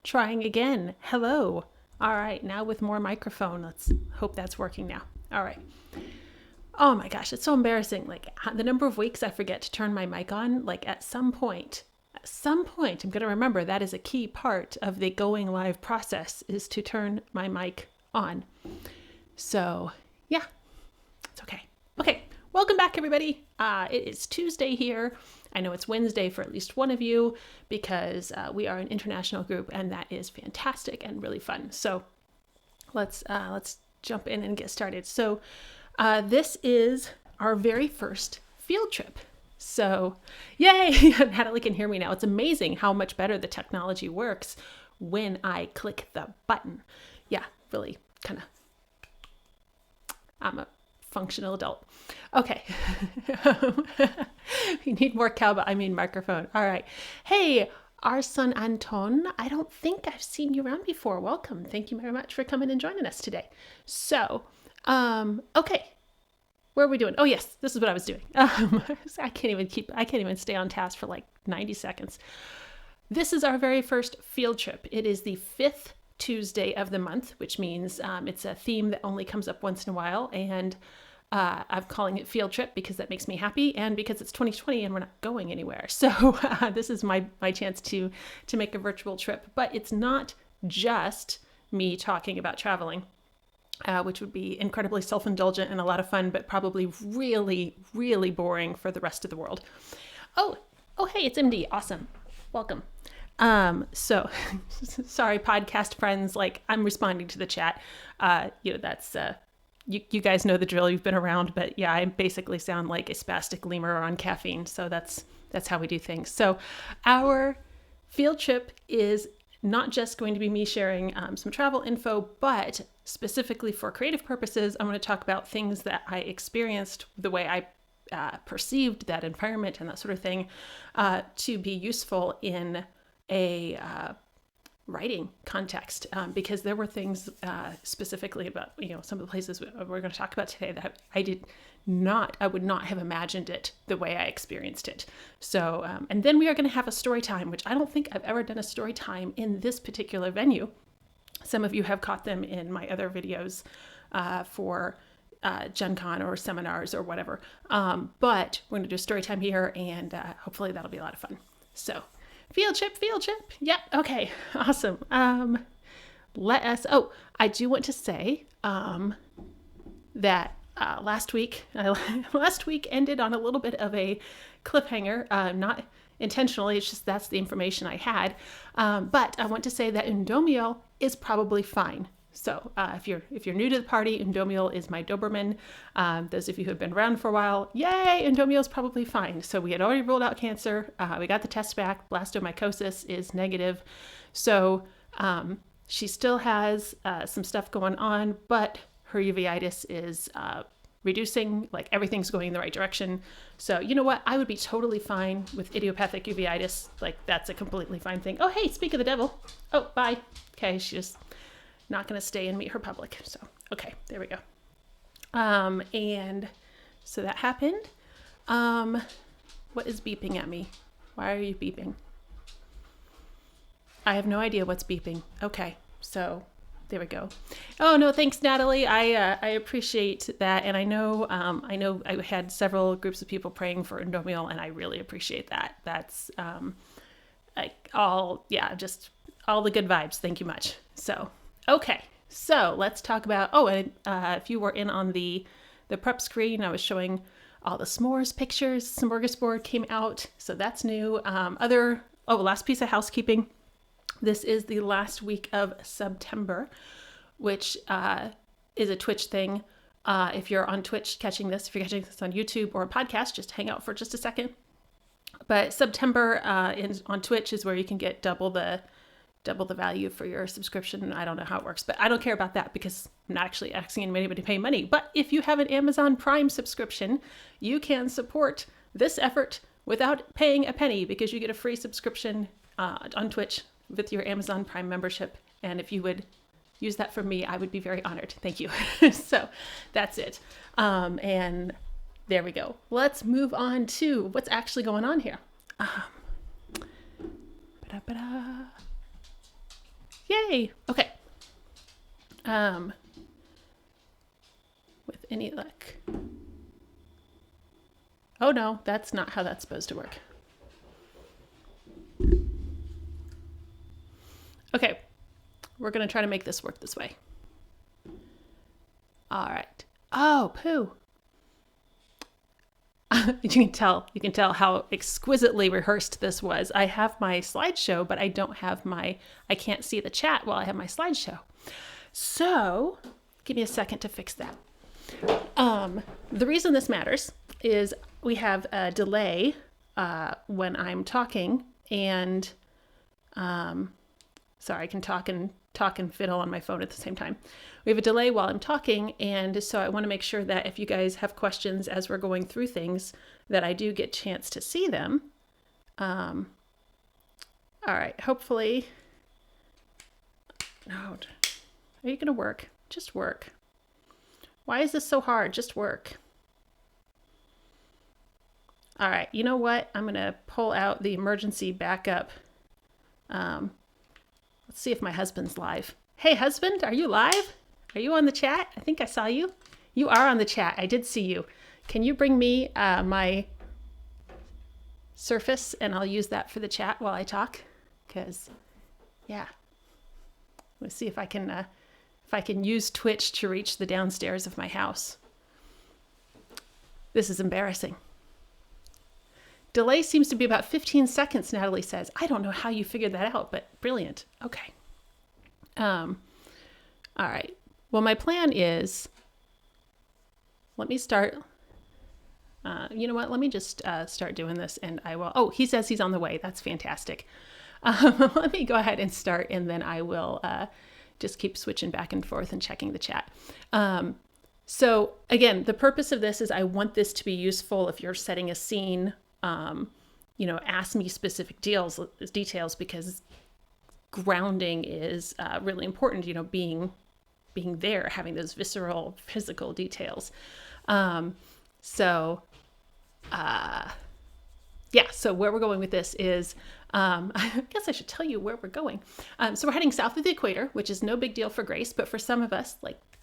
Trying again. Hello. All right, now with more microphone. Let's hope that's working now. All right. Oh my gosh, it's so embarrassing. Like the number of weeks I forget to turn my mic on, like at some point, I'm going to remember that is a key part of the going live process is to turn my mic on. So yeah, it's okay. Okay, welcome back everybody. It is Tuesday here. I know it's Wednesday for at least one of you because we are an international group and that is fantastic and really fun. So let's jump in and get started. So this is our very first field trip. So yay, Natalie can hear me now. It's amazing how much better the technology works when I click the button. Yeah, really kind of, I'm a functional adult. Okay. We need more microphone. All right. Hey, our son Anton, I don't think I've seen you around before. Welcome. Thank you very much for coming and joining us today. So, okay. Where are we doing? Oh yes, this is what I was doing. I can't even stay on task for like 90 seconds. This is our very first field trip. It is the 5th Tuesday of the month, which means it's a theme that only comes up once in a while. And I'm calling it field trip because that makes me happy and because it's 2020 and we're not going anywhere. So this is my chance to make a virtual trip. But it's not just me talking about traveling. Which would be incredibly self-indulgent and a lot of fun, but probably really, really boring for the rest of the world. Oh, hey, it's MD. Awesome. Welcome. So sorry, podcast friends, like I'm responding to the chat. That's, you guys know the drill. You've been around, but yeah, I basically sound like a spastic lemur on caffeine. So that's how we do things. So our field trip is not just going to be me sharing some travel info, but specifically for creative purposes, I'm going to talk about things that I experienced, the way I perceived that environment and that sort of thing, to be useful in a writing context, because there were things specifically about some of the places we're going to talk about today that I would not have imagined it the way I experienced it. So, and then we are going to have a story time, which I don't think I've ever done a story time in this particular venue. Some of you have caught them in my other videos for Gen Con or seminars or whatever. But we're going to do a story time here and hopefully that'll be a lot of fun. So field trip. Yep. Okay. Awesome. I do want to say that last week ended on a little bit of a cliffhanger, not intentionally, it's just that's the information I had. But I want to say that Undomiel is probably fine. So if you're new to the party, Undomiel is my Doberman. Those of you who have been around for a while, yay, Undomiel is probably fine. So we had already ruled out cancer. We got the test back. Blastomycosis is negative. So she still has some stuff going on, but her uveitis is reducing, like everything's going in the right direction. So you know what? I would be totally fine with idiopathic uveitis. Like that's a completely fine thing. Oh, hey, speak of the devil. Oh, bye. Okay, she's just not going to stay and meet her public. So, okay, there we go. And so that happened. What is beeping at me? Why are you beeping? I have no idea what's beeping. Okay, so there we go. Oh no, thanks Natalie. I appreciate that, and I know I had several groups of people praying for Undomiel, and I really appreciate that. That's just all the good vibes. Thank you much. So okay, so let's talk about. If you were in on the prep screen, I was showing all the s'mores pictures. Smorgasbord came out, so that's new. Last piece of housekeeping. This is the last week of September, which is a Twitch thing. If you're on Twitch catching this, if you're catching this on YouTube or a podcast, just hang out for just a second. But September on Twitch is where you can get double the value for your subscription. I don't know how it works, but I don't care about that because I'm not actually asking anybody to pay money. But if you have an Amazon Prime subscription, you can support this effort without paying a penny because you get a free subscription on Twitch with your Amazon Prime membership. And if you would use that for me, I would be very honored. Thank you. So that's it. And there we go. Let's move on to what's actually going on here. Yay. Okay. With any luck. Oh no, that's not how that's supposed to work. Okay. We're going to try to make this work this way. All right. Oh, poo. You can tell how exquisitely rehearsed this was. I have my slideshow, but I can't see the chat while I have my slideshow. So give me a second to fix that. The reason this matters is we have a delay when I'm talking, and sorry, I can talk and fiddle on my phone at the same time. We have a delay while I'm talking, and so I want to make sure that if you guys have questions as we're going through things, that I do get a chance to see them. All right, hopefully. No, are you going to work? Just work. Why is this so hard? Just work. All right, you know what? I'm going to pull out the emergency backup. Let's see if my husband's live. Hey, husband, are you live? Are you on the chat? I think I saw you. You are on the chat. I did see you. Can you bring me my Surface, and I'll use that for the chat while I talk? Because, yeah. Let's see if I can use Twitch to reach the downstairs of my house. This is embarrassing. Delay seems to be about 15 seconds, Natalie says. I don't know how you figured that out, but brilliant. Okay. All right. Well, my plan is, let me start. You know what? Let me just start doing this, and I will. Oh, he says he's on the way. That's fantastic. Let me go ahead and start, and then I will just keep switching back and forth and checking the chat. So again, the purpose of this is I want this to be useful if you're setting a scene. Ask me specific details, because grounding is really important, being there, having those visceral physical details. So where we're going with this is, I guess I should tell you where we're going. So we're heading south of the equator, which is no big deal for Grace, but for some of us,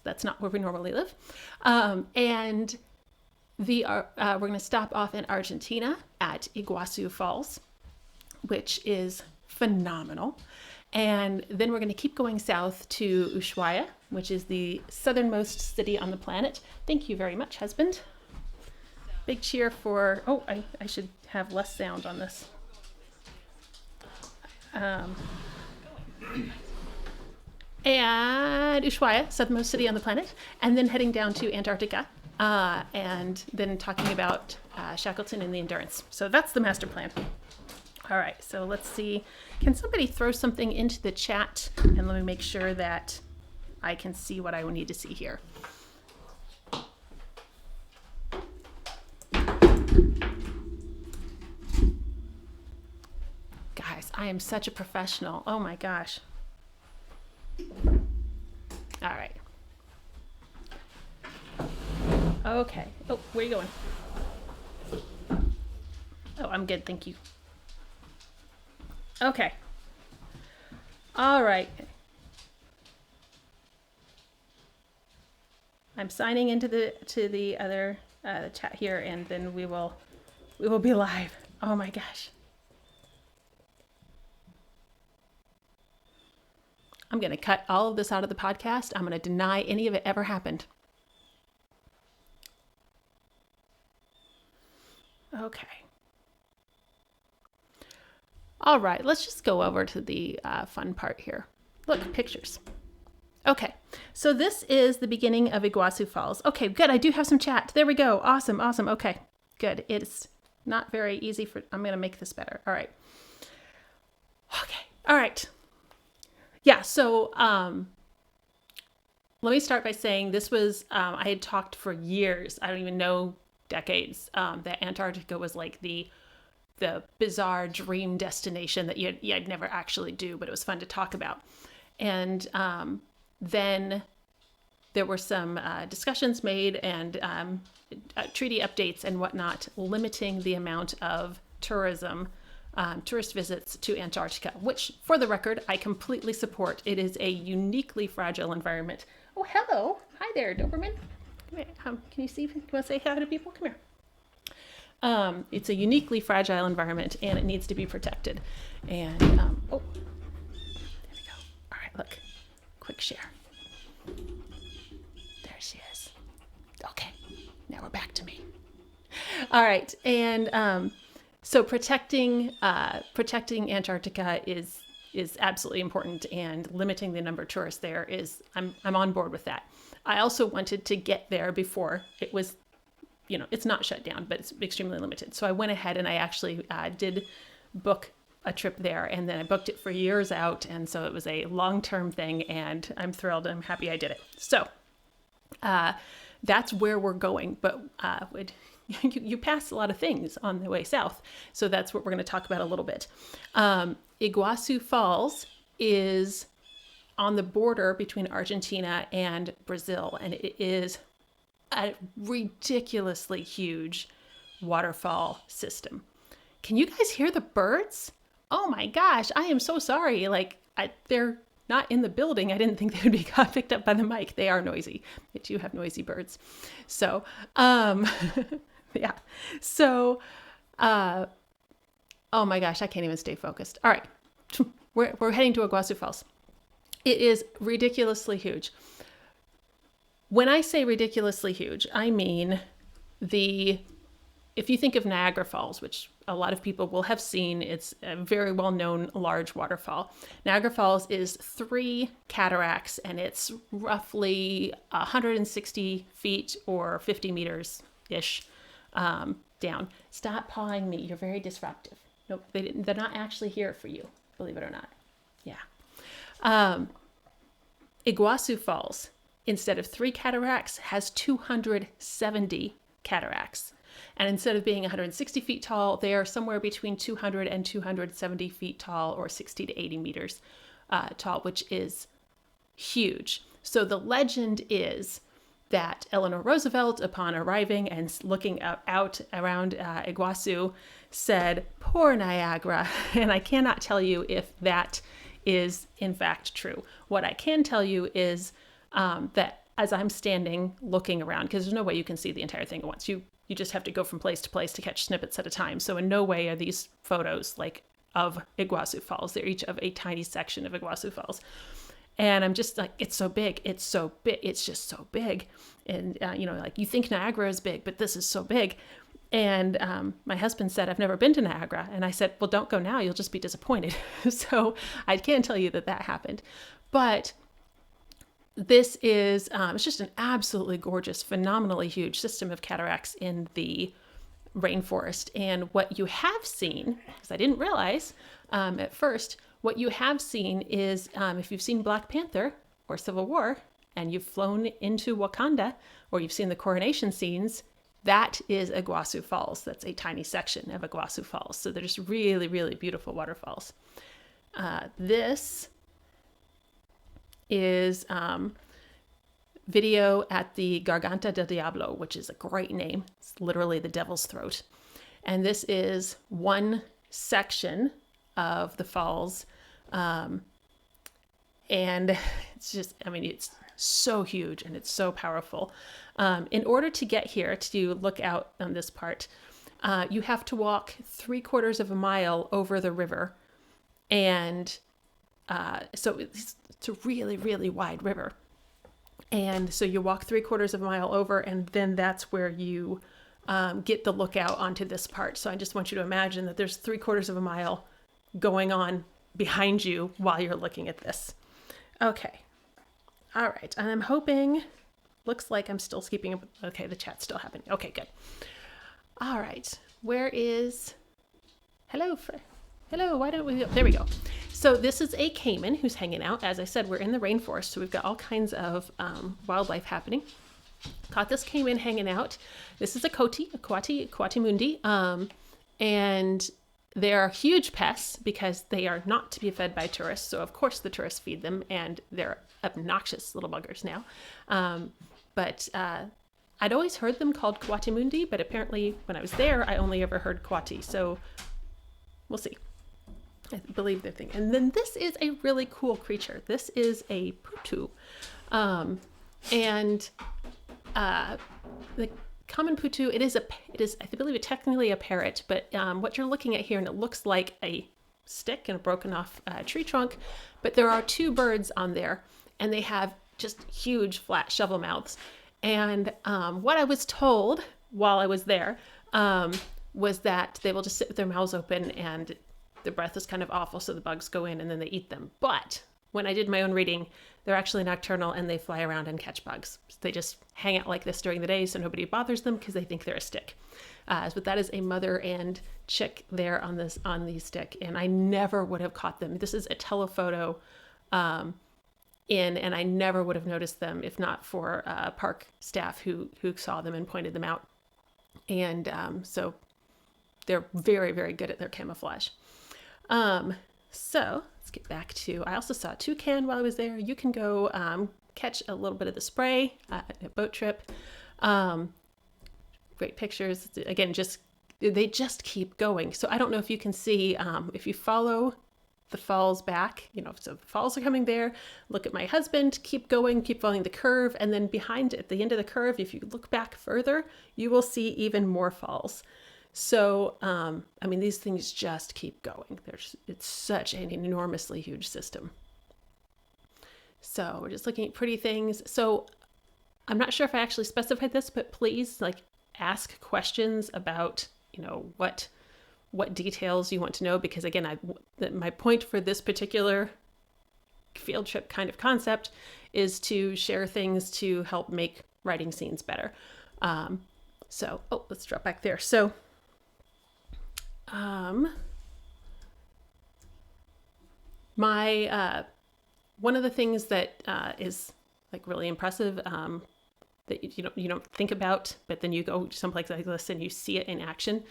that's not where we normally live. And we're going to stop off in Argentina at Iguazu Falls, which is phenomenal. And then we're going to keep going south to Ushuaia, which is the southernmost city on the planet. Thank you very much, husband. Big cheer for, I should have less sound on this. And Ushuaia, southernmost city on the planet, and then heading down to Antarctica, and then talking about Shackleton and the Endurance. So that's the master plan. All right, so let's see. Can somebody throw something into the chat, and let me make sure that I can see what I will need to see here. Guys, I am such a professional. Oh my gosh. All right. Okay. Oh, where are you going? Oh, I'm good. Thank you. Okay. All right. I'm signing into the other chat here, and then we will be live. Oh my gosh. I'm going to cut all of this out of the podcast. I'm going to deny any of it ever happened. Okay. All right, let's just go over to the fun part here. Look, pictures. Okay, so this is the beginning of Iguazu Falls. Okay, good. I do have some chat. There we go. Awesome. Okay, good. It's not very easy I'm going to make this better. All right. Okay. All right. Yeah, so let me start by saying this was, I had talked for years, I don't even know, decades, that Antarctica was like the bizarre dream destination that you'd never actually do, but it was fun to talk about. And then there were some discussions made and treaty updates and whatnot, limiting the amount of tourism tourist visits to Antarctica, which, for the record, I completely support. It is a uniquely fragile environment. Oh, hello. Hi there, Doberman. Come here. Can you see? You want to say hi to people? Come here. It's a uniquely fragile environment, and it needs to be protected. And, oh, there we go. All right, look. Quick share. There she is. Okay, now we're back to me. All right, and so protecting Antarctica is absolutely important, and limiting the number of tourists there is I'm on board with that. I also wanted to get there before it was, it's not shut down, but it's extremely limited. So I went ahead and I actually did book a trip there, and then I booked it for years out, and so it was a long-term thing, and I'm thrilled. I'm happy I did it. So that's where we're going, but you pass a lot of things on the way south, so that's what we're going to talk about a little bit. Iguazu Falls is on the border between Argentina and Brazil, and it is a ridiculously huge waterfall system. Can you guys hear the birds? Oh my gosh, I am so sorry. They're not in the building. I didn't think they would be picked up by the mic. They are noisy. They do have noisy birds. So, yeah. So, oh my gosh, I can't even stay focused. All right. We're heading to Iguazu Falls. It is ridiculously huge. When I say ridiculously huge, I mean if you think of Niagara Falls, which a lot of people will have seen, it's a very well-known large waterfall. Niagara Falls is 3 cataracts, and it's roughly 160 feet or 50 meters-ish down. Stop pawing me. You're very disruptive. Nope, they're not actually here for you, believe it or not. Yeah. Iguazu Falls, instead of 3 cataracts, has 270 cataracts. And instead of being 160 feet tall, they are somewhere between 200 and 270 feet tall, or 60 to 80 meters tall, which is huge. So the legend is that Eleanor Roosevelt, upon arriving and looking out around Iguazu, said, "Poor Niagara." And I cannot tell you if that is in fact true. What I can tell you is that as I'm standing looking around, because there's no way you can see the entire thing at once. You just have to go from place to place to catch snippets at a time. So in no way are these photos of Iguazu Falls. They're each of a tiny section of Iguazu Falls. And I'm just like, it's so big. It's so big. It's just so big. And, you think Niagara is big, but this is so big. And my husband said, "I've never been to Niagara." And I said, "Well, don't go now. You'll just be disappointed." So I can tell you that happened. But this is, it's just an absolutely gorgeous, phenomenally huge system of cataracts in the rainforest. And what you have seen, because I didn't realize at first, what you have seen is, if you've seen Black Panther or Civil War, and you've flown into Wakanda, or you've seen the coronation scenes, that is Iguazu Falls. That's a tiny section of Iguazu Falls. So they're just really, really beautiful waterfalls. This is video at the Garganta del Diablo, which is a great name. It's literally the devil's throat. And this is one section of the falls. And it's just, it's so huge and it's so powerful. In order to get here, to look out on this part, you have to walk 3/4 of a mile over the river. And so it's a really, really wide river. And so you walk 3/4 of a mile over, and then that's where you get the lookout onto this part. So I just want you to imagine that there's 3/4 of a mile going on behind you while you're looking at this. Okay. All right. And I'm hoping, looks like I'm still keeping up. Okay, the chat's still happening. Okay, good. All right. Where is, hello, hello, why don't we, there we go. So this is a caiman who's hanging out. As I said, we're in the rainforest, so we've got all kinds of wildlife happening. Caught this caiman hanging out. This is a coati mundi, and they are huge pests because they are not to be fed by tourists. So of course the tourists feed them, and they're obnoxious little buggers now. But I'd always heard them called coati mundi, but apparently when I was there, I only ever heard coati. So We'll see. I believe they're thinking. And then this is a really cool creature. This is a putu. And the common putu, it is, I believe it technically a parrot, but what you're looking at here, and it looks like a stick and a broken off tree trunk, but there are two birds on there, and they have just huge flat shovel mouths. And what I was told while I was there was that they will just sit with their mouths open, and the breath is kind of awful, so the bugs go in and then they eat them. But when I did my own reading, they're actually nocturnal and they fly around and catch bugs. They just hang out like this during the day so nobody bothers them because they think they're a stick. But that is a mother and chick there on the stick, and I never would have caught them. This is a telephoto and I never would have noticed them if not for park staff who saw them and pointed them out. And so they're very, very good at their camouflage. So let's get back to, I also saw a toucan while I was there. You can go catch a little bit of the spray at a boat trip. Great pictures. Again, they just keep going. So I don't know if you can see, if you follow the falls back, so the falls are coming there. Look at my husband, keep going, keep following the curve. And then behind at the end of the curve, if you look back further, you will see even more falls. So, these things just keep going. It's such an enormously huge system. So we're just looking at pretty things. So I'm not sure if I actually specified this, but please ask questions about, what details you want to know, because again, my point for this particular field trip kind of concept is to share things to help make writing scenes better. Let's drop back there. So, one of the things that is really impressive that you don't think about, but then you go someplace like this and you see it in action.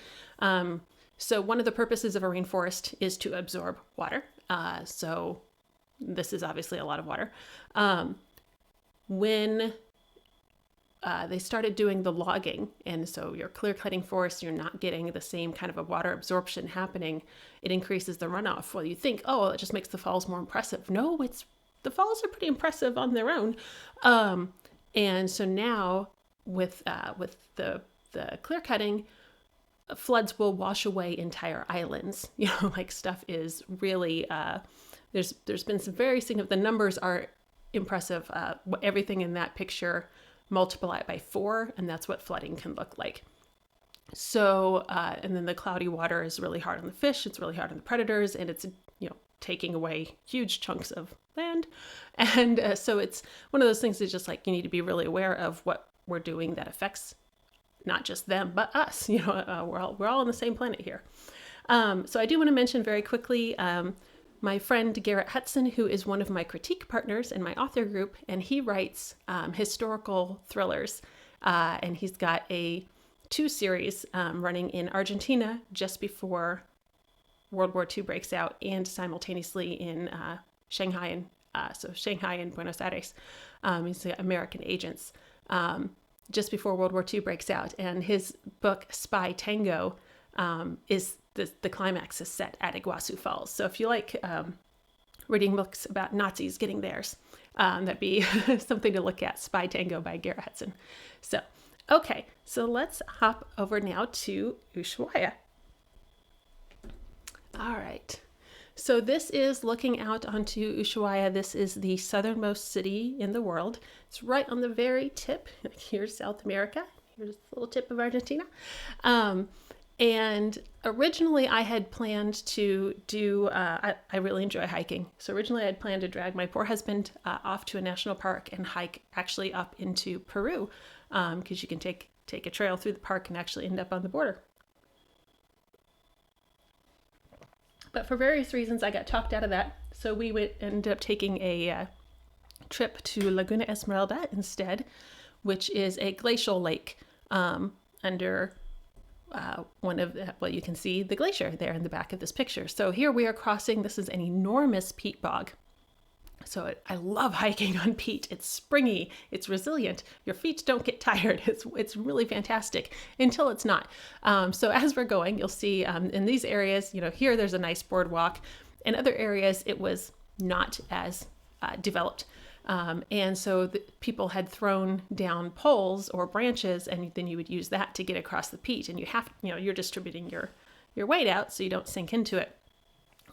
So one of the purposes of a rainforest is to absorb water. So this is obviously a lot of water. When they started doing the logging, and so you're clear cutting forests, you're not getting the same kind of a water absorption happening, it increases the runoff. Well, you think, oh, it just makes the falls more impressive. No, the falls are pretty impressive on their own. And so now with the clear cutting, floods will wash away entire islands. Stuff is really, there's been some very significant, the numbers are impressive. Everything in that picture, multiply it by 4, and that's what flooding can look like. So, and then the cloudy water is really hard on the fish, it's really hard on the predators, and it's, taking away huge chunks of land. And so it's one of those things that's just you need to be really aware of what we're doing that affects not just them, but us. We're all on the same planet here. So I do want to mention very quickly, my friend Garrett Hudson, who is one of my critique partners in my author group, and he writes historical thrillers. And he's got a 2 series running in Argentina just before World War II breaks out, and simultaneously in Shanghai and Buenos Aires. He's the American agents just before World War II breaks out. And his book, Spy Tango, is the climax is set at Iguazu Falls. So if you like reading books about Nazis getting theirs, that'd be something to look at. Spy Tango by Garrett Hudson. So, okay, so let's hop over now to Ushuaia. All right, so this is looking out onto Ushuaia. This is the southernmost city in the world. It's right on the very tip. Here's South America. Here's the little tip of Argentina. And originally I had planned to do, I really enjoy hiking. So originally I had planned to drag my poor husband off to a national park and hike actually up into Peru, because you can take a trail through the park and actually end up on the border. But for various reasons, I got talked out of that. So we ended up taking a trip to Laguna Esmeralda instead, which is a glacial lake under one of the, well, you can see the glacier there in the back of this picture. So here we are crossing, this is an enormous peat bog. So I love hiking on peat. It's springy, it's resilient. Your feet don't get tired. It's really fantastic until it's not. So as we're going, you'll see in these areas, here there's a nice boardwalk. In other areas, it was not as developed. And so people had thrown down poles or branches, and then you would use that to get across the peat. And you're distributing your weight out so you don't sink into it.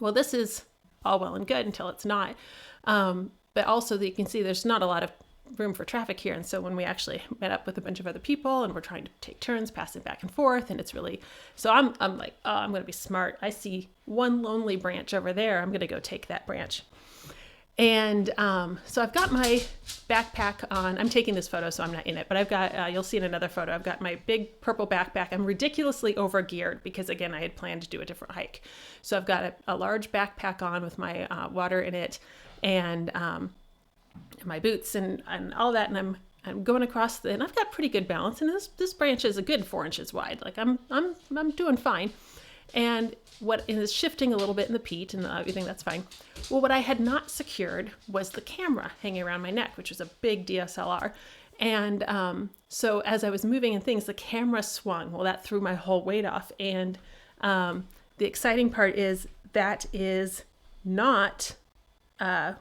Well, this is all well and good until it's not. But also you can see there's not a lot of room for traffic here. And so when we actually met up with a bunch of other people and we're trying to take turns passing back and forth, and it's really, so I'm like, oh, I'm going to be smart. I see one lonely branch over there. I'm going to go take that branch. And so I've got my backpack on. I'm taking this photo, so I'm not in it, but I've got, you'll see in another photo, I've got my big purple backpack. I'm ridiculously over-geared because, again, I had planned to do a different hike. So I've got a large backpack on with my water in it and my boots and all that. And I'm going across and I've got pretty good balance. And this branch is a good 4 inches wide. Like I'm doing fine. And what is shifting a little bit in the peat and everything, that's fine. Well, what I had not secured was the camera hanging around my neck, which was a big DSLR. And so as I was moving and things, the camera swung. Well, that threw my whole weight off. And the exciting part is that is not... oh,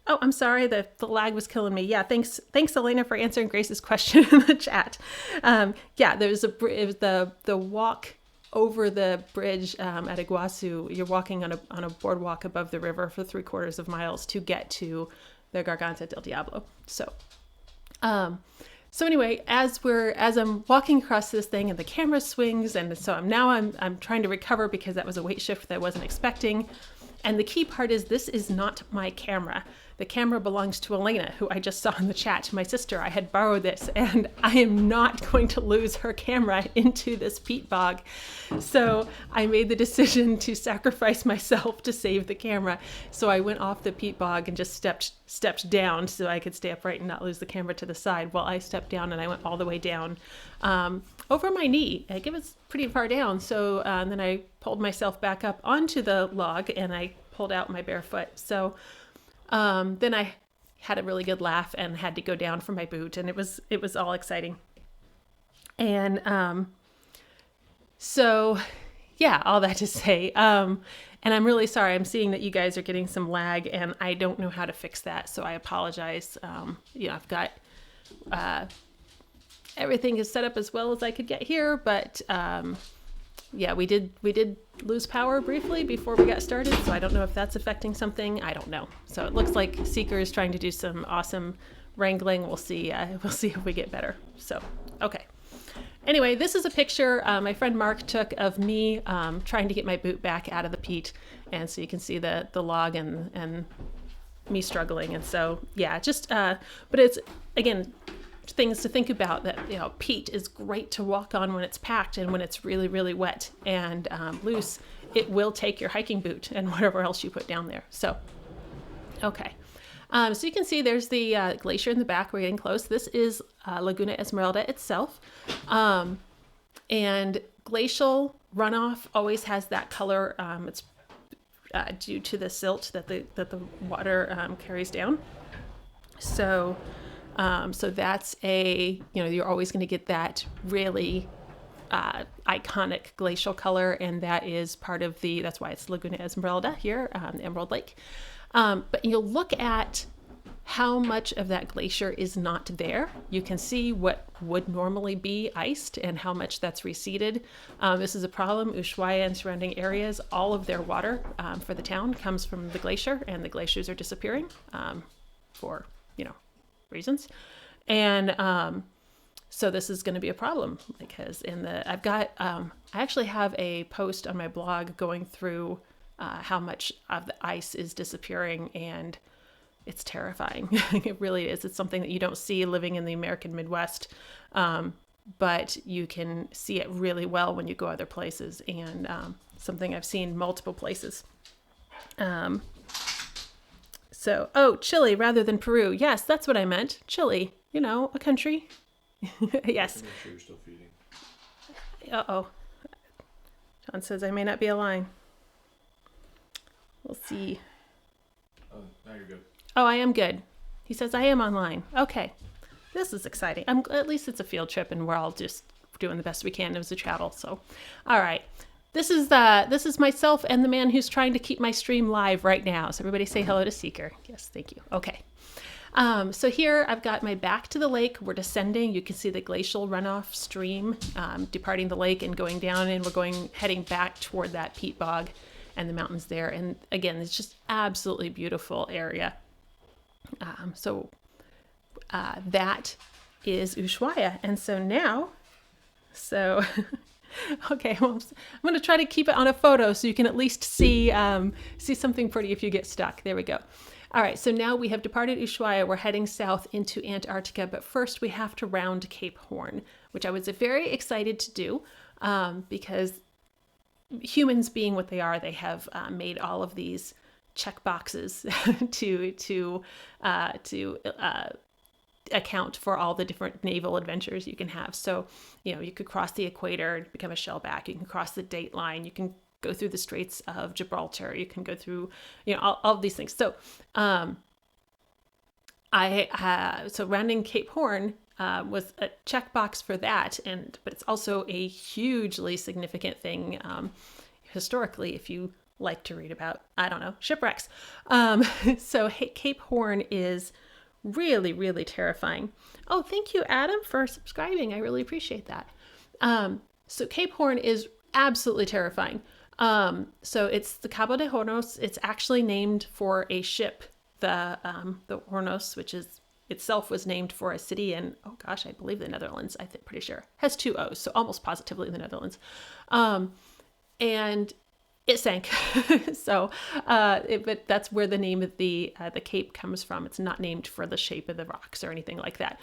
I'm sorry. The lag was killing me. Yeah. Thanks, Elena, for answering Grace's question in the chat. Yeah, it was the walk over the bridge at Iguazu. You're walking on a boardwalk above the river for 3/4 of miles to get to the Garganta del Diablo. So anyway, as I'm walking across this thing and the camera swings, and so I'm trying to recover because that was a weight shift that I wasn't expecting. And the key part is this is not my camera. The camera belongs to Elena, who I just saw in the chat, my sister. I had borrowed this, and I am not going to lose her camera into this peat bog. So I made the decision to sacrifice myself to save the camera. So I went off the peat bog and just stepped down so I could stay upright and not lose the camera to the side. Well, I stepped down and I went all the way down over my knee. Like, it was pretty far down. So then I pulled myself back up onto the log and I pulled out my bare foot. So then I had a really good laugh and had to go down for my boot, and it was all exciting. And so yeah, all that to say, and I'm really sorry. I'm seeing that you guys are getting some lag, and I don't know how to fix that, so I apologize. I've got everything is set up as well as I could get here, but yeah, we did lose power briefly before we got started, so I don't know if that's affecting something. I don't know. So it looks like Seeker is trying to do some awesome wrangling. We'll see. We'll see if we get better. So, okay. Anyway, this is a picture my friend Mark took of me trying to get my boot back out of the peat, and so you can see the log and me struggling. And so yeah, just but it's, again, things to think about, that peat is great to walk on when it's packed, and when it's really, really wet and loose, it will take your hiking boot and whatever else you put down there. So okay, so you can see there's the glacier in the back. We're getting close. This is Laguna Esmeralda itself, and glacial runoff always has that color. It's due to the silt that the water carries down. So that's you're always going to get that really iconic glacial color, and that is part of that's why it's Laguna Esmeralda here, Emerald Lake. But you'll look at how much of that glacier is not there. You can see what would normally be iced and how much that's receded. This is a problem. Ushuaia and surrounding areas, all of their water for the town comes from the glacier, and the glaciers are disappearing for reasons. And so this is going to be a problem, because I actually have a post on my blog going through how much of the ice is disappearing, and it's terrifying. It really is. It's something that you don't see living in the American Midwest, but you can see it really well when you go other places, and something I've seen multiple places. So, Chile rather than Peru. Yes, that's what I meant. Chile, a country. Yes. I'm not sure you're still feeding. Uh-oh. John says I may not be aligned. We'll see. Oh, now you're good. Oh, I am good. He says I am online. Okay. This is exciting. At least it's a field trip and we're all just doing the best we can as we travel. So, all right. This is myself and the man who's trying to keep my stream live right now. So everybody say hello to Seeker. Yes, thank you. Okay. So here I've got my back to the lake. We're descending. You can see the glacial runoff stream departing the lake and going down, and we're heading back toward that peat bog and the mountains there. And again, it's just absolutely beautiful area. That is Ushuaia. And okay, well, I'm going to try to keep it on a photo so you can at least see something pretty if you get stuck. There we go. All right, so now we have departed Ushuaia. We're heading south into Antarctica, but first we have to round Cape Horn, which I was very excited to do because humans being what they are, they have made all of these check boxes to account for all the different naval adventures you can have. So, you could cross the equator, become a shellback. You can cross the date line. You can go through the Straits of Gibraltar. You can go through, all of these things. So, so rounding Cape Horn was a checkbox for that, but it's also a hugely significant thing historically. If you like to read about, shipwrecks. So Cape Horn is really, really terrifying. Oh, thank you, Adam, for subscribing. I really appreciate that. So Cape Horn is absolutely terrifying. So it's the Cabo de Hornos. It's actually named for a ship. The Hornos, which is itself was named for a city in, I believe the Netherlands. Pretty sure has 2 O's, so almost positively the Netherlands. And it sank. But that's where the name of the cape comes from. It's not named for the shape of the rocks or anything like that.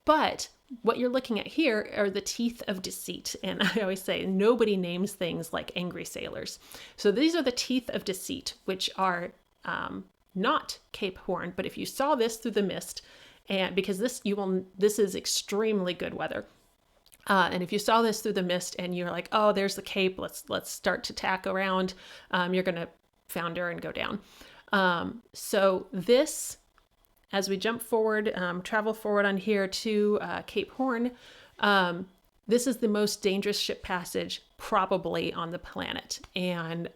But what you're looking at here are the teeth of deceit. And I always say nobody names things like angry sailors. So these are the teeth of deceit, which are not Cape Horn. But if you saw this through the mist, and because this is extremely good weather. And if you saw this through the mist and you're like, oh, there's the Cape, let's start to tack around, you're going to founder and go down. So this, as we jump forward, travel forward on here to Cape Horn, this is the most dangerous ship passage probably on the planet. And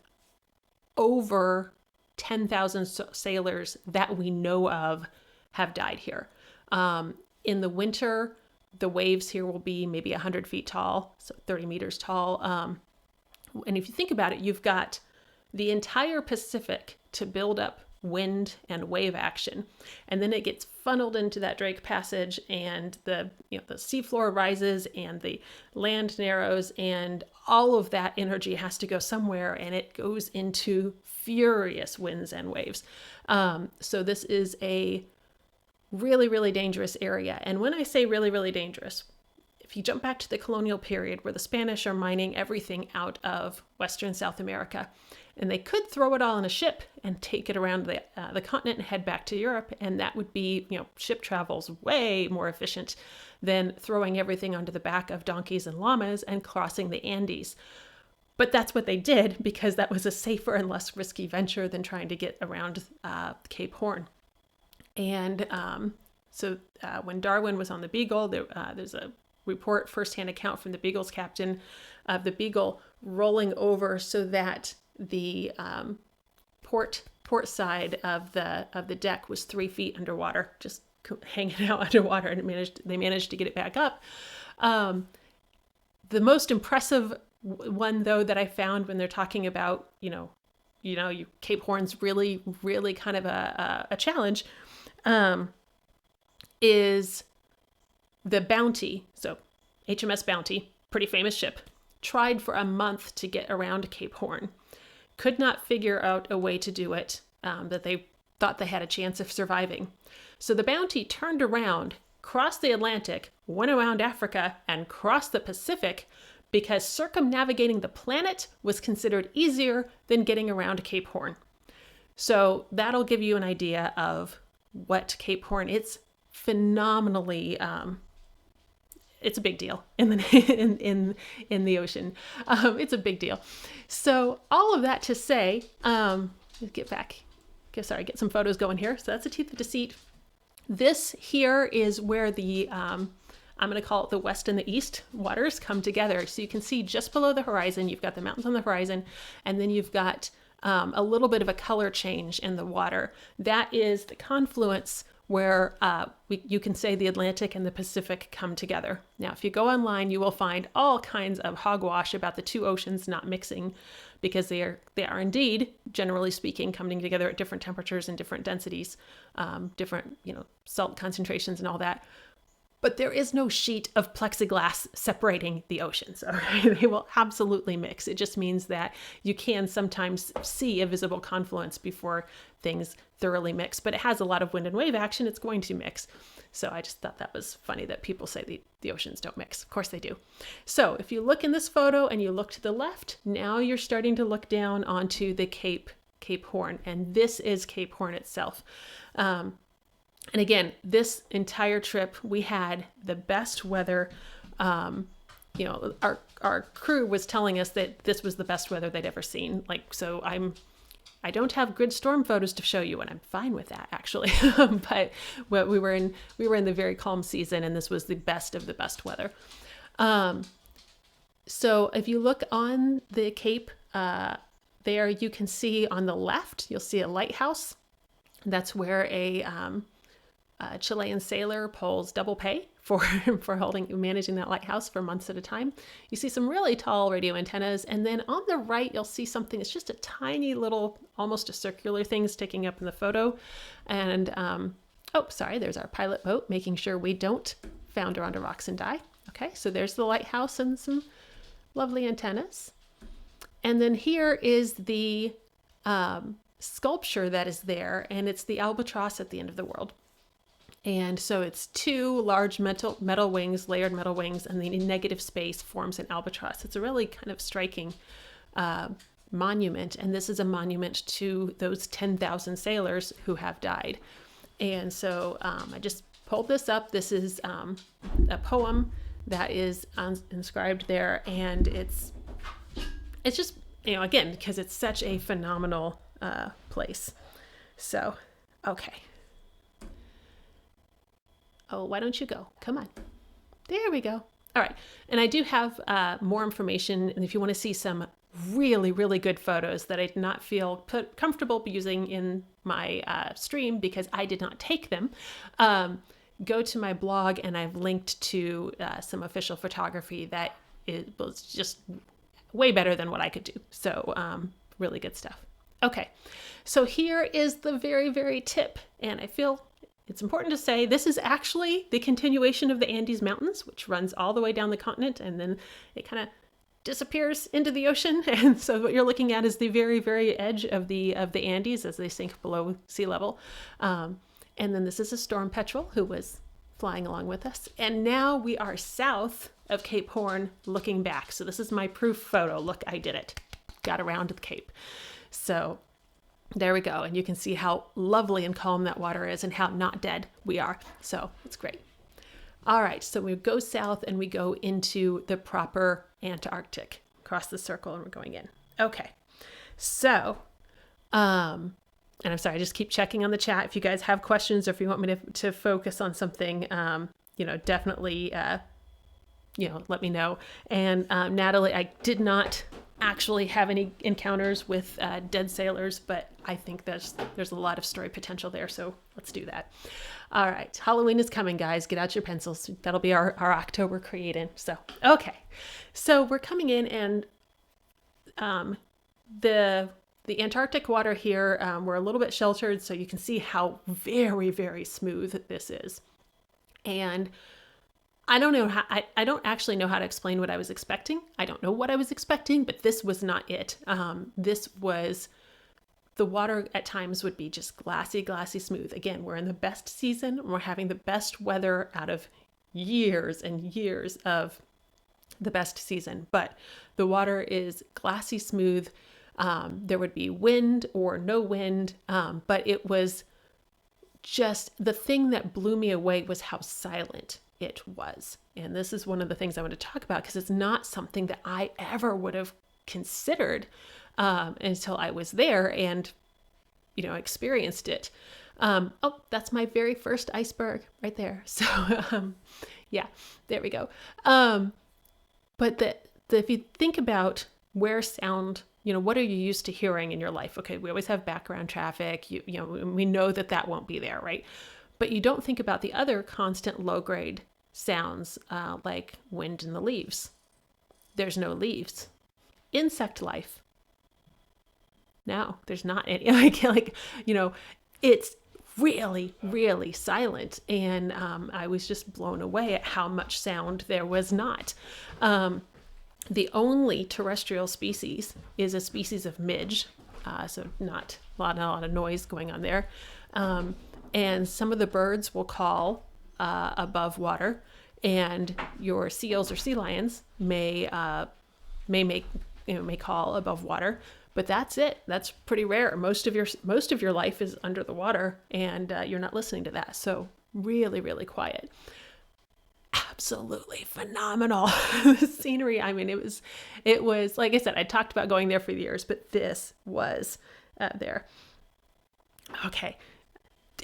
over 10,000 sailors that we know of have died here. In the winter, the waves here will be maybe 100 feet tall, so 30 meters tall. And if you think about it, you've got the entire Pacific to build up wind and wave action. And then it gets funneled into that Drake Passage, and the seafloor rises and the land narrows, and all of that energy has to go somewhere, and it goes into furious winds and waves. So this is a really, really dangerous area. And when I say really, really dangerous, if you jump back to the colonial period where the Spanish are mining everything out of Western South America, and they could throw it all in a ship and take it around the continent and head back to Europe, and that would be, ship travel's way more efficient than throwing everything onto the back of donkeys and llamas and crossing the Andes. But that's what they did because that was a safer and less risky venture than trying to get around Cape Horn. And so when Darwin was on the Beagle, there's a report, firsthand account from the Beagle's captain of the Beagle rolling over so that the port side of the deck was 3 feet underwater, just hanging out underwater, and they managed to get it back up. The most impressive one, though, that I found when they're talking about Cape Horn's really, really kind of a challenge. Is the Bounty. So HMS Bounty, pretty famous ship, tried for a month to get around Cape Horn. Could not figure out a way to do it that they thought they had a chance of surviving. So the Bounty turned around, crossed the Atlantic, went around Africa, and crossed the Pacific because circumnavigating the planet was considered easier than getting around Cape Horn. So that'll give you an idea of what Cape Horn, it's phenomenally, it's a big deal in the ocean. It's a big deal. So all of that to say, let's get back sorry, get some photos going here. So that's the Teeth of Deceit. This here is where the, I'm going to call it the west and the east waters come together. So you can see just below the horizon, you've got the mountains on the horizon, and then you've got a little bit of a color change in the water. That is the confluence where you can say the Atlantic and the Pacific come together. Now, if you go online, you will find all kinds of hogwash about the two oceans not mixing, because they are indeed, generally speaking, coming together at different temperatures and different densities, different, salt concentrations and all that. But there is no sheet of plexiglass separating the oceans. Okay? They will absolutely mix. It just means that you can sometimes see a visible confluence before things thoroughly mix. But it has a lot of wind and wave action. It's going to mix. So I just thought that was funny that people say the oceans don't mix. Of course they do. So if you look in this photo and you look to the left, now you're starting to look down onto the Cape Horn. And this is Cape Horn itself. And again, this entire trip, we had the best weather. Our crew was telling us that this was the best weather they'd ever seen. So I don't have good storm photos to show you, and I'm fine with that, actually. But we were in the very calm season, and this was the best of the best weather. So if you look on the Cape there, you can see on the left, you'll see a lighthouse. That's where a Chilean sailor pulls double pay for managing that lighthouse for months at a time. You see some really tall radio antennas, and then on the right you'll see something that's just a tiny little, almost a circular thing sticking up in the photo. And there's our pilot boat, making sure we don't founder onto rocks and die. Okay, so there's the lighthouse and some lovely antennas. And then here is the sculpture that is there, and it's the albatross at the end of the world. And so it's two large metal wings, layered metal wings, and the negative space forms an albatross. It's a really kind of striking monument. And this is a monument to those 10,000 sailors who have died. And so I just pulled this up. This is a poem that is inscribed there. And it's just, again, because it's such a phenomenal place. So, okay. Oh, why don't you go? Come on. There we go. All right. And I do have more information. And if you want to see some really, really good photos that I did not feel comfortable using in my stream because I did not take them, go to my blog, and I've linked to some official photography that was just way better than what I could do. So really good stuff. Okay. So here is the very, very tip. And I feel it's important to say this is actually the continuation of the Andes Mountains, which runs all the way down the continent, and then it kind of disappears into the ocean. And so what you're looking at is the very, very edge of the Andes as they sink below sea level. And then this is a storm petrel who was flying along with us. And now we are south of Cape Horn looking back. So this is my proof photo. Look, I did it. Got around the Cape. So there we go. And you can see how lovely and calm that water is and how not dead we are. So it's great. All right. So we go south and we go into the proper Antarctic, across the circle, and we're going in. Okay. So, and I'm sorry, I just keep checking on the chat. If you guys have questions or if you want me to focus on something, definitely, let me know. And Natalie, I did not actually have any encounters with dead sailors, but I think there's a lot of story potential there, so let's do that. All right, Halloween is coming, guys. Get out your pencils. That'll be our October create-in. So, okay. So we're coming in, and the Antarctic water here, we're a little bit sheltered, so you can see how very, very smooth this is. And I don't know I don't actually know how to explain what I was expecting. I don't know what I was expecting, but this was not it. This was, the water at times would be just glassy smooth. Again, we're in the best season. We're having the best weather out of years and years of the best season, but the water is glassy smooth. There would be wind or no wind, but it was just, the thing that blew me away was how silent it was. And this is one of the things I want to talk about because it's not something that I ever would have considered until I was there. And experienced it. Oh, that's my very first iceberg right there. So, yeah, there we go. But if you think about where sound, what are you used to hearing in your life? Okay, we always have background traffic. We know that won't be there, right? But you don't think about the other constant low-grade sounds like wind in the leaves. There's no leaves. Insect life. No, there's not any. It's really, really silent. And I was just blown away at how much sound there was not. The only terrestrial species is a species of midge. So not a lot of noise going on there. And some of the birds will call above water, and your seals or sea lions may call above water, but that's it. That's pretty rare. Most of your life is under the water, and you're not listening to that. So really, really quiet. Absolutely phenomenal scenery. I mean, it was like I said, I talked about going there for years, but this was there. Okay.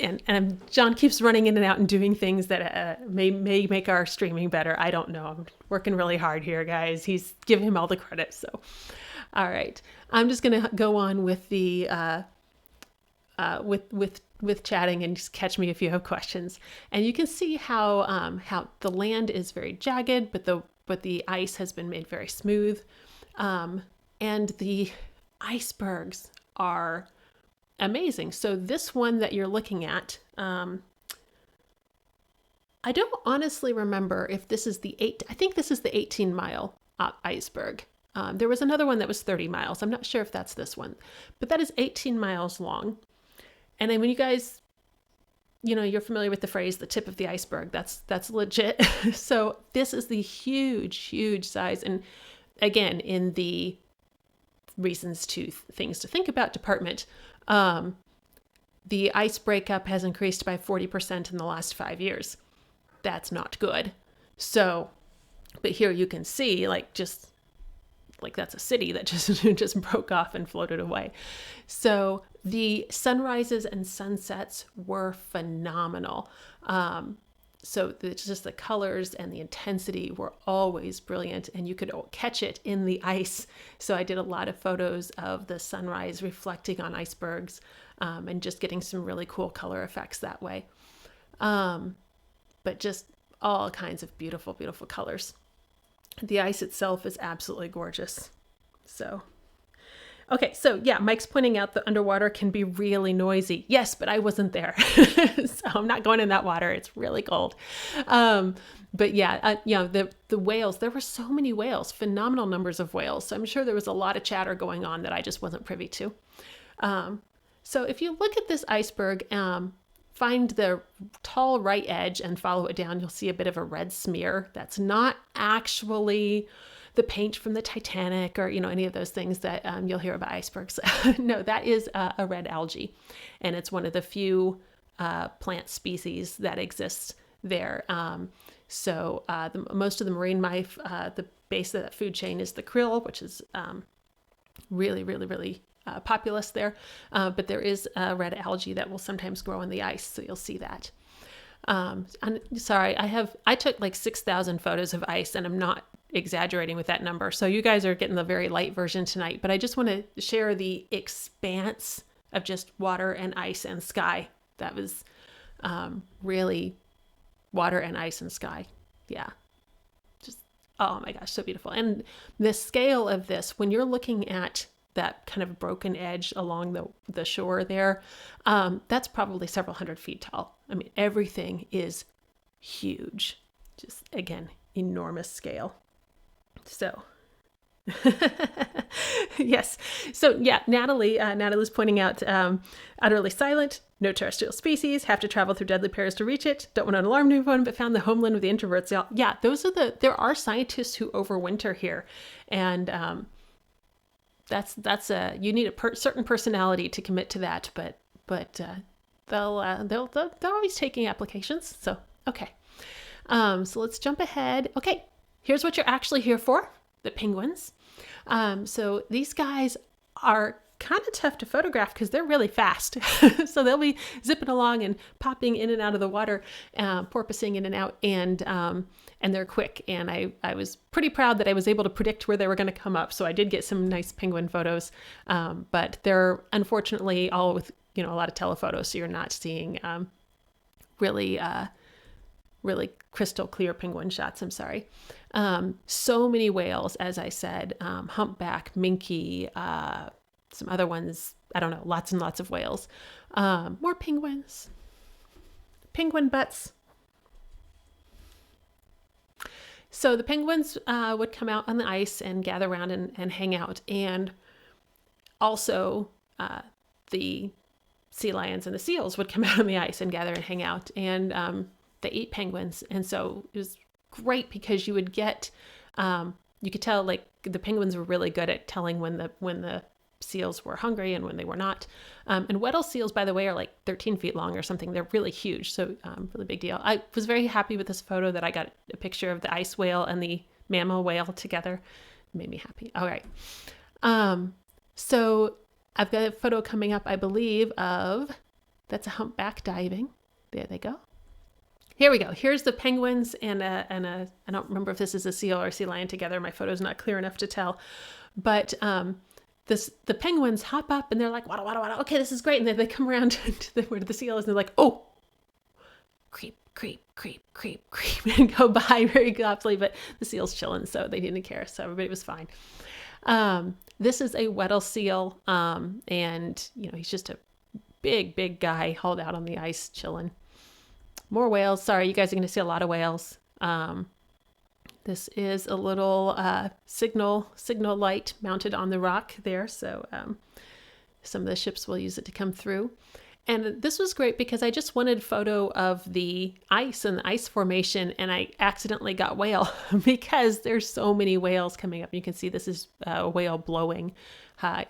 And John keeps running in and out and doing things that may make our streaming better. I don't know. I'm working really hard here, guys. He's giving him all the credit. So, all right. I'm just going to go on with the with chatting, and just catch me if you have questions. And you can see how the land is very jagged, but the ice has been made very smooth, and the icebergs are amazing. So this one that you're looking at, I don't honestly remember if this is I think this is the 18-mile iceberg. There was another one that was 30 miles. I'm not sure if that's this one, but that is 18 miles long. And then when you guys, you're familiar with the phrase, the tip of the iceberg, that's legit. So this is the huge, huge size. And again, in the things to think about department, the ice breakup has increased by 40% in the last 5 years. That's not good. So, but here you can see that's a city that just broke off and floated away. So the sunrises and sunsets were phenomenal. So it's just the colors and the intensity were always brilliant, and you could catch it in the ice. So I did a lot of photos of the sunrise reflecting on icebergs, and just getting some really cool color effects that way. But just all kinds of beautiful, beautiful colors. The ice itself is absolutely gorgeous. So, okay. So yeah, Mike's pointing out that underwater can be really noisy. Yes, but I wasn't there. So I'm not going in that water. It's really cold. But yeah, the whales, there were so many whales, phenomenal numbers of whales. So I'm sure there was a lot of chatter going on that I just wasn't privy to. So if you look at this iceberg, find the tall right edge and follow it down, you'll see a bit of a red smear. That's not actually the paint from the Titanic or, any of those things that you'll hear about icebergs. No, that is a red algae. And it's one of the few plant species that exists there. So most of the marine life, the base of that food chain is the krill, which is really, really, really populous there. But there is a red algae that will sometimes grow in the ice. So you'll see that. I'm sorry, I took like 6,000 photos of ice, and I'm not exaggerating with that number. So you guys are getting the very light version tonight, but I just want to share the expanse of just water and ice and sky. That was really water and ice and sky. Yeah. Just, oh my gosh, so beautiful. And the scale of this, when you're looking at that kind of broken edge along the shore there, that's probably several hundred feet tall. I mean, everything is huge. Just, again, enormous scale. So, yes. So yeah, Natalie's pointing out, utterly silent, no terrestrial species, have to travel through deadly perils to reach it, don't want to alarm anyone, but found the homeland of the introverts. Yeah, there are scientists who overwinter here. And, you need a certain personality to commit to that, but they're always taking applications. So, okay. So let's jump ahead. Okay. Here's what you're actually here for, the penguins. So these guys are kind of tough to photograph because they're really fast. So they'll be zipping along and popping in and out of the water, porpoising in and out, and they're quick. And I was pretty proud that I was able to predict where they were going to come up. So I did get some nice penguin photos, but they're unfortunately all with, a lot of telephotos. So you're not seeing really crystal clear penguin shots. I'm sorry. So many whales, as I said, humpback, minke, some other ones, I don't know, lots and lots of whales, more penguins, penguin butts. So the penguins would come out on the ice and gather around and hang out. And also the sea lions and the seals would come out on the ice and gather and hang out. And they ate penguins. And so it was great because you would get, you could tell like the penguins were really good at telling when the seals were hungry and when they were not. And Weddell seals, by the way, are like 13 feet long or something. They're really huge. So really big deal. I was very happy with this photo that I got a picture of the ice whale and the mammal whale together. It made me happy. All right. So I've got a photo coming up, I believe, that's a humpback diving. There they go. Here we go. Here's the penguins and I don't remember if this is a seal or a sea lion together. My photo's not clear enough to tell, but the penguins hop up and they're like, wada, wada, wada. Okay, this is great. And then they come around to where the seal is and they're like, oh, creep, creep, creep, creep, creep, and go by very softly, but the seal's chilling, so they didn't care. So everybody was fine. This is a Weddell seal. And he's just a big, big guy hauled out on the ice, chilling. More whales. Sorry, you guys are going to see a lot of whales. This is a little signal light mounted on the rock there. So some of the ships will use it to come through. And this was great because I just wanted a photo of the ice and the ice formation, and I accidentally got whale because there's so many whales coming up. You can see this is a whale blowing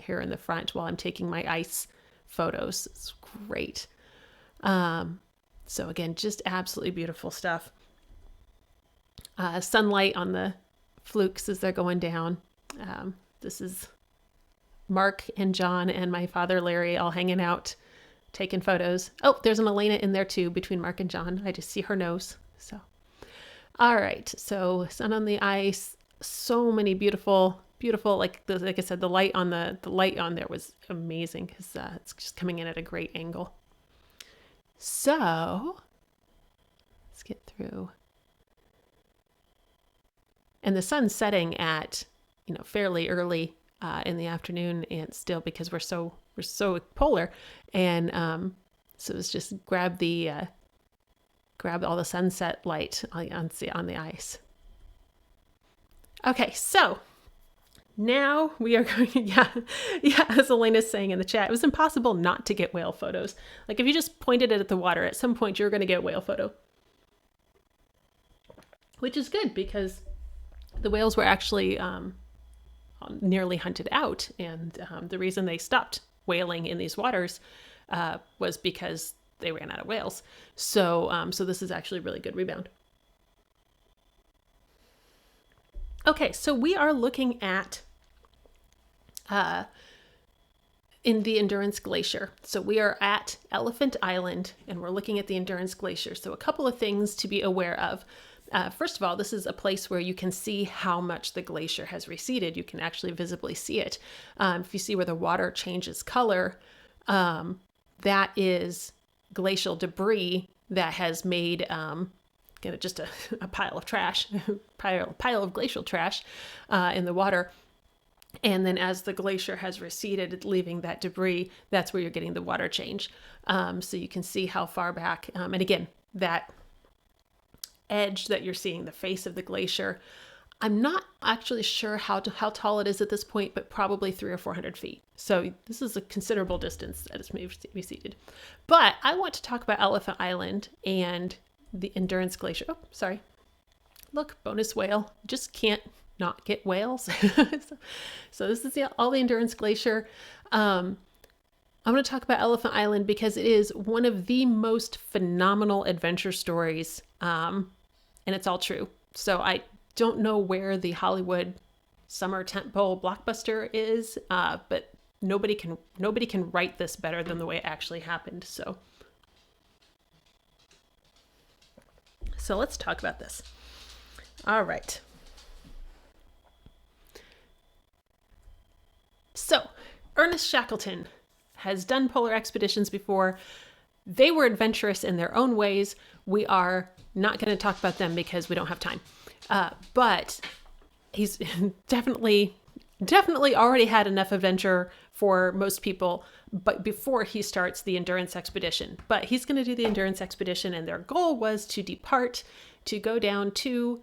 here in the front while I'm taking my ice photos. It's great. So again, just absolutely beautiful stuff. Sunlight on the flukes as they're going down. This is Mark and John and my father, Larry, all hanging out, taking photos. Oh, there's an Elena in there too, between Mark and John. I just see her nose. So, all right. So sun on the ice, so many beautiful, like I said, the light on there was amazing because it's just coming in at a great angle. So let's get through. And the sun's setting at, fairly early in the afternoon, and still because we're so polar, and so it's just grab all the sunset light on the ice. Okay, so now we are going, yeah, as Elena's saying in the chat, it was impossible not to get whale photos. Like if you just pointed it at the water, at some point you're going to get a whale photo. Which is good because the whales were actually nearly hunted out. And the reason they stopped whaling in these waters was because they ran out of whales. So this is actually a really good rebound. Okay, so we are looking at in the Endurance Glacier. So we are at Elephant Island and we're looking at the Endurance Glacier. So a couple of things to be aware of. First of all, this is a place where you can see how much the glacier has receded. You can actually visibly see it. If you see where the water changes color, that is glacial debris that has made just a pile of trash, pile of glacial trash in the water. And then as the glacier has receded, leaving that debris, that's where you're getting the water change. So you can see how far back, and again, that edge that you're seeing, the face of the glacier, I'm not actually sure how tall it is at this point, but probably 300 or 400 feet. So this is a considerable distance that it's receded. But I want to talk about Elephant Island and the Endurance Glacier. Oh, sorry. Look, bonus whale. Just can't not get whales. So this is all the Endurance Glacier. I'm going to talk about Elephant Island because it is one of the most phenomenal adventure stories. And it's all true. So I don't know where the Hollywood summer tentpole blockbuster is, but nobody can write this better than the way it actually happened. So let's talk about this. All right. So Ernest Shackleton has done polar expeditions before. They were adventurous in their own ways. We are not going to talk about them because we don't have time. But he's definitely already had enough adventure for most people, but before he starts the endurance expedition. But he's going to do the endurance expedition, and their goal was to depart, to go down to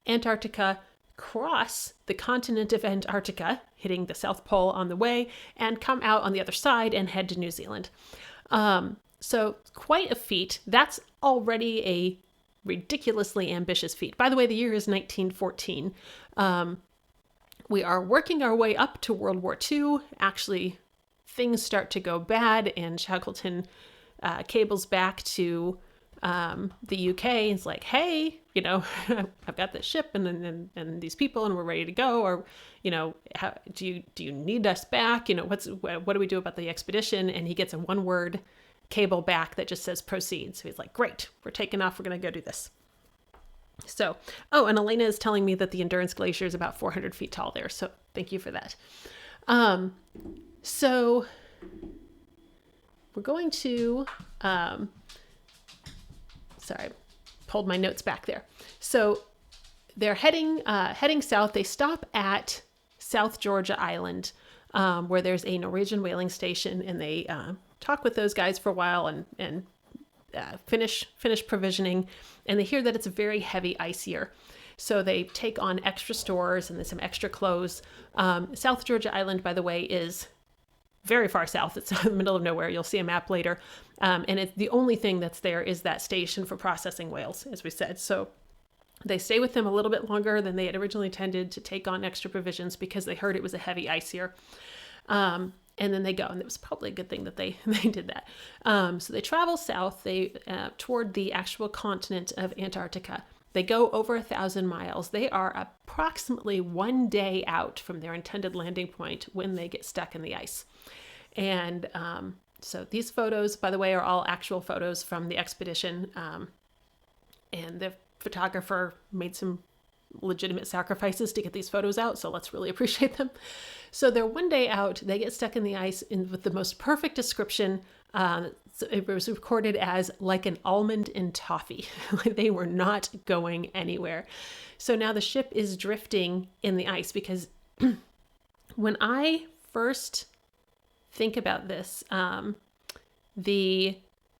Antarctica, cross the continent of Antarctica, hitting the South Pole on the way, and come out on the other side and head to New Zealand. So quite a feat. That's already a ridiculously ambitious feat. By the way, the year is 1914. We are working our way up to World War II. Actually, things start to go bad, and Shackleton cables back to the UK and is like, hey, I've got this ship and these people, and we're ready to go. Or, how, do you need us back? What do we do about the expedition? And he gets a one-word cable back that just says proceed. So he's like, great, we're taking off. We're going to go do this. So, and Elena is telling me that the Endurance Glacier is about 400 feet tall there. So thank you for that. So we're going to, sorry, pulled my notes back there. So they're heading south. They stop at South Georgia Island, where there's a Norwegian whaling station, and they talk with those guys for a while and finish provisioning, and they hear that it's a very heavy ice year. So they take on extra stores and then some extra clothes. South Georgia Island, by the way, is very far south. It's in the middle of nowhere. You'll see a map later. And it's the only thing that's there is that station for processing whales, as we said. So they stay with them a little bit longer than they had originally intended to take on extra provisions because they heard it was a heavy ice year. And then they go, and it was probably a good thing that they did that. So they travel south, toward the actual continent of Antarctica. They go over 1,000 miles. They are approximately 1 day out from their intended landing point when they get stuck in the ice. And so these photos, by the way, are all actual photos from the expedition. And the photographer made some legitimate sacrifices to get these photos out, so let's really appreciate them. So they're 1 day out, they get stuck in the ice with the most perfect description. So it was recorded as like an almond in toffee. They were not going anywhere. So now the ship is drifting in the ice, because when I first think about this,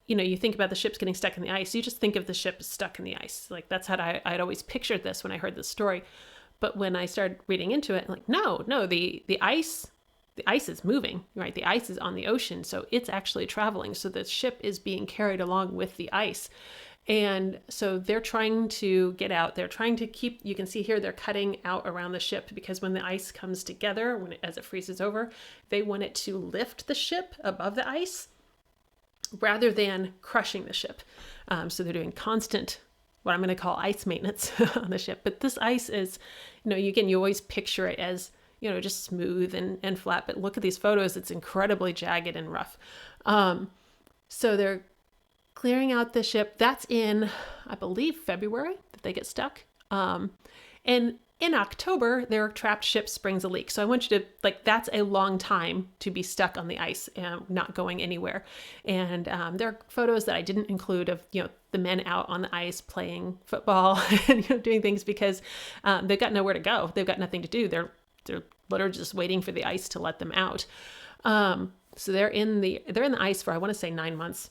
you think about the ships getting stuck in the ice, you just think of the ship stuck in the ice. Like that's how I'd always pictured this when I heard this story. But when I started reading into it, I'm like, no, the ice is moving, right? The ice is on the ocean, so it's actually traveling. So the ship is being carried along with the ice. And so they're trying to get out. They're trying to keep, you can see here, they're cutting out around the ship, because when the ice comes together, as it freezes over, they want it to lift the ship above the ice rather than crushing the ship. So they're doing constant, what I'm going to call ice maintenance on the ship. But this ice is, you always picture it as, just smooth and flat. But look at these photos. It's incredibly jagged and rough. So they're clearing out the ship. That's in, I believe, February that they get stuck. And in October, their trapped ship springs a leak. So I want you to, that's a long time to be stuck on the ice and not going anywhere. And there are photos that I didn't include of, the men out on the ice playing football and, doing things, because they've got nowhere to go. They've got nothing to do. They're literally just waiting for the ice to let them out. So they're in the ice for, I want to say, 9 months.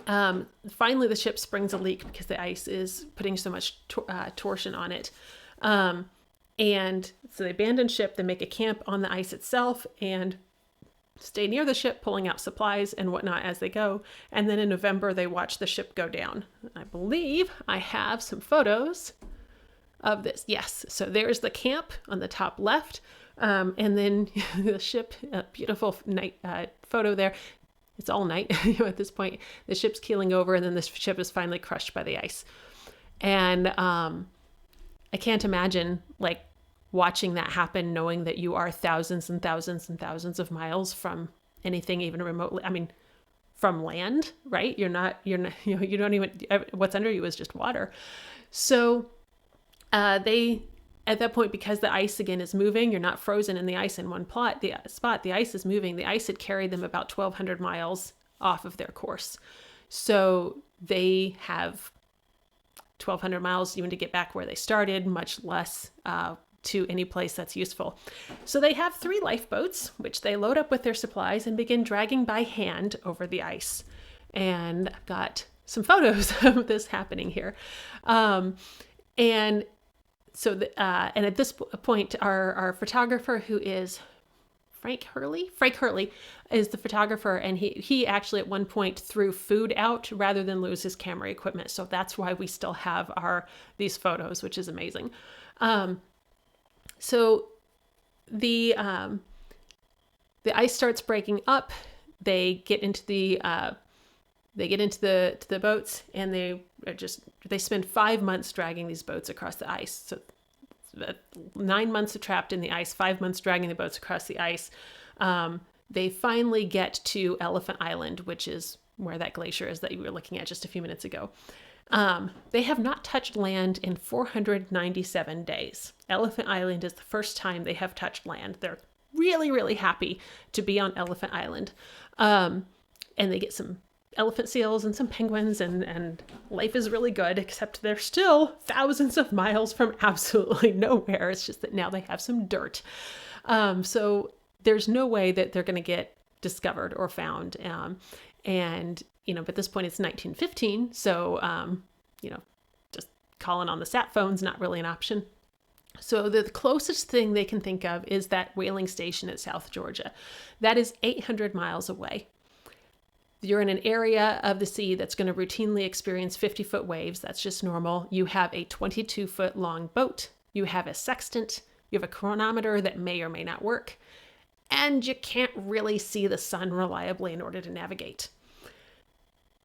Finally, the ship springs a leak because the ice is putting so much torsion on it. And so they abandon ship, they make a camp on the ice itself and stay near the ship, pulling out supplies and whatnot as they go. And then in November, they watch the ship go down. I believe I have some photos of this. Yes. So there's the camp on the top left. And then the ship, a beautiful night photo there. It's all night at this point. The ship's keeling over, and then the ship is finally crushed by the ice. And I can't imagine watching that happen, knowing that you are thousands and thousands and thousands of miles from anything even remotely, I mean, from land, right? You don't even, what's under you is just water. So they, at that point, because the ice again is moving, you're not frozen in the ice in one spot, the ice is moving. The ice had carried them about 1,200 miles off of their course. So they have 1,200 miles even to get back where they started, much less to any place that's useful. So they have 3 lifeboats, which they load up with their supplies and begin dragging by hand over the ice. And I've got some photos of this happening here. And at this point, our photographer, who is Frank Hurley is the photographer, and he actually at one point threw food out rather than lose his camera equipment. So that's why we still have these photos, which is amazing. So the ice starts breaking up. They get into the boats, and they spend 5 months dragging these boats across the ice. So 9 months trapped in the ice, 5 months dragging the boats across the ice. They finally get to Elephant Island, which is where that glacier is that you were looking at just a few minutes ago. They have not touched land in 497 days. Elephant Island is the first time they have touched land. They're really, really happy to be on Elephant Island. And they get some elephant seals and some penguins, and life is really good, except they're still thousands of miles from absolutely nowhere. It's just that now they have some dirt. So there's no way that they're going to get discovered or found. And, at this point it's 1915. So, just calling on the sat phone's not really an option. So the closest thing they can think of is that whaling station at South Georgia. That is 800 miles away. You're in an area of the sea that's going to routinely experience 50-foot waves. That's just normal. You have a 22-foot long boat. You have a sextant. You have a chronometer that may or may not work. And you can't really see the sun reliably in order to navigate.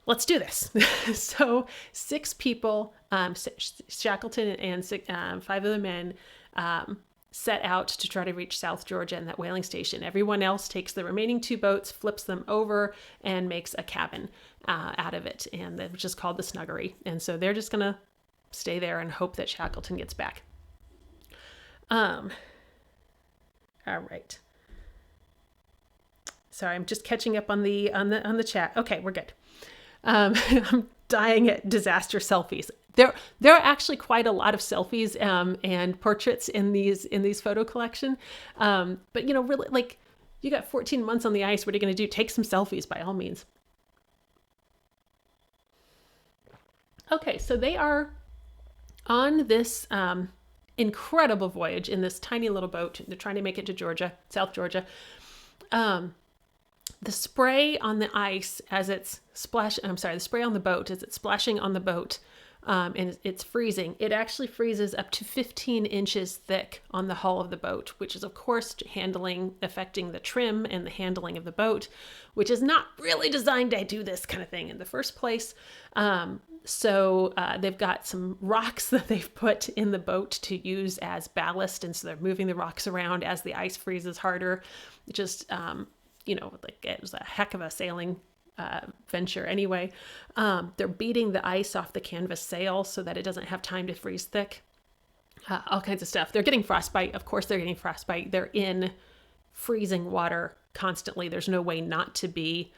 Let's do this. So 6 people, Shackleton and 5 of the men, set out to try to reach South Georgia and that whaling station. Everyone else takes the remaining 2 boats, flips them over, and makes a cabin out of it. And which is called the Snuggery. And so they're just going to stay there and hope that Shackleton gets back. All right. Sorry, I'm just catching up on the chat. Okay, we're good. I'm dying at disaster selfies. There are actually quite a lot of selfies and portraits in these photo collection. But really, like, you got 14 months on the ice. What are you going to do? Take some selfies by all means. Okay, so they are on this incredible voyage in this tiny little boat. They're trying to make it to Georgia, South Georgia. The spray on the ice the spray on the boat as it's splashing on the boat, and it's freezing. It actually freezes up to 15 inches thick on the hull of the boat, which is of course affecting the trim and the handling of the boat, which is not really designed to do this kind of thing in the first place. So they've got some rocks that they've put in the boat to use as ballast, and so they're moving the rocks around as the ice freezes harder. It was a heck of a sailing venture anyway. They're beating the ice off the canvas sail so that it doesn't have time to freeze thick. All kinds of stuff. They're getting frostbite. Of course they're getting frostbite. They're in freezing water constantly. There's no way not to be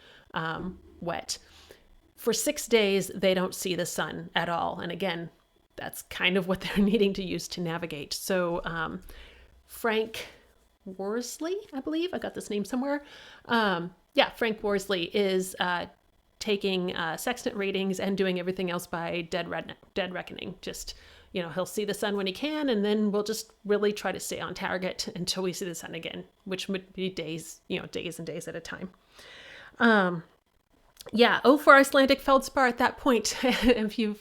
wet. For 6 days, they don't see the sun at all. And again, that's kind of what they're needing to use to navigate. So Frank Worsley, I believe. I got this name somewhere. Frank Worsley is taking sextant readings and doing everything else by dead reckoning. Just, he'll see the sun when he can, and then we'll just really try to stay on target until we see the sun again, which would be days and days at a time. For Icelandic feldspar at that point, if you've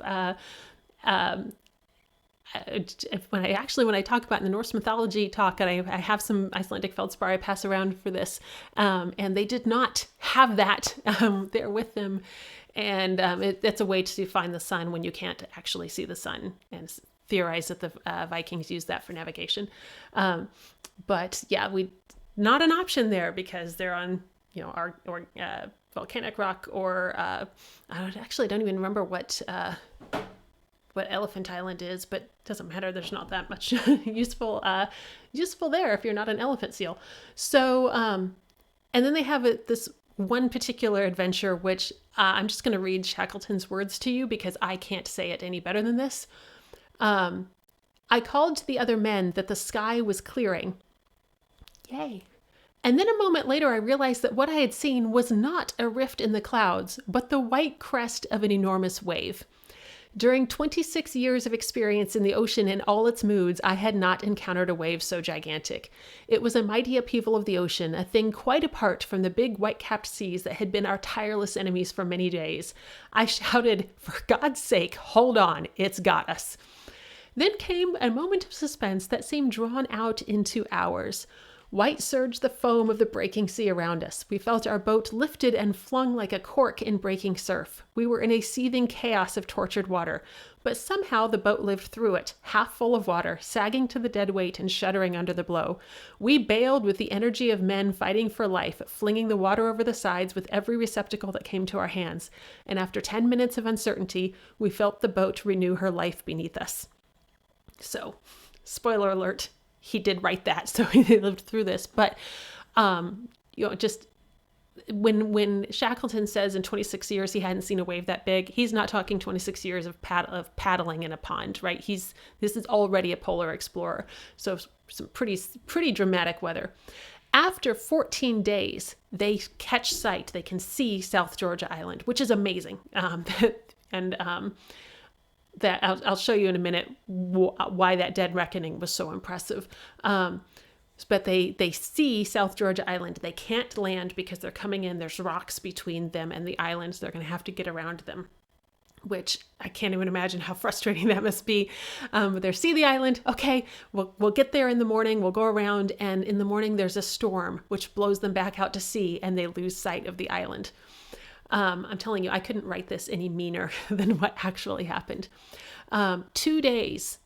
when I talk about in the Norse mythology talk, and I have some Icelandic feldspar I pass around for this, and they did not have that there with them, and it's a way to find the sun when you can't actually see the sun, and theorize that the Vikings used that for navigation. But yeah, not an option there because they're on, volcanic rock, or I don't even remember what Elephant Island is, but it doesn't matter. There's not that much useful there if you're not an elephant seal. So, and then they have this one particular adventure, which I'm just going to read Shackleton's words to you because I can't say it any better than this. I called to the other men that the sky was clearing. Yay. And then a moment later, I realized that what I had seen was not a rift in the clouds, but the white crest of an enormous wave. During 26 years of experience in the ocean in all its moods, I had not encountered a wave so gigantic. It was a mighty upheaval of the ocean, a thing quite apart from the big white-capped seas that had been our tireless enemies for many days. I shouted, "For God's sake, hold on, it's got us." Then came a moment of suspense that seemed drawn out into hours. White surged the foam of the breaking sea around us. We felt our boat lifted and flung like a cork in breaking surf. We were in a seething chaos of tortured water, but somehow the boat lived through it, half full of water, sagging to the dead weight and shuddering under the blow. We bailed with the energy of men fighting for life, flinging the water over the sides with every receptacle that came to our hands. And after 10 minutes of uncertainty, we felt the boat renew her life beneath us. So, spoiler alert. He did write that, so he lived through this. But, just when Shackleton says in 26 years he hadn't seen a wave that big, he's not talking 26 years of paddling in a pond, right? This is already a polar explorer. So some pretty dramatic weather. After 14 days, they catch sight. They can see South Georgia Island, which is amazing. That I'll show you in a minute why that dead reckoning was so impressive. But they see South Georgia Island. They can't land because they're coming in. There's rocks between them and the islands. They're going to have to get around them, which I can't even imagine how frustrating that must be. But they see the island. Okay, we'll get there in the morning. We'll go around, and in the morning there's a storm which blows them back out to sea, and they lose sight of the island. I'm telling you, I couldn't write this any meaner than what actually happened. 2 days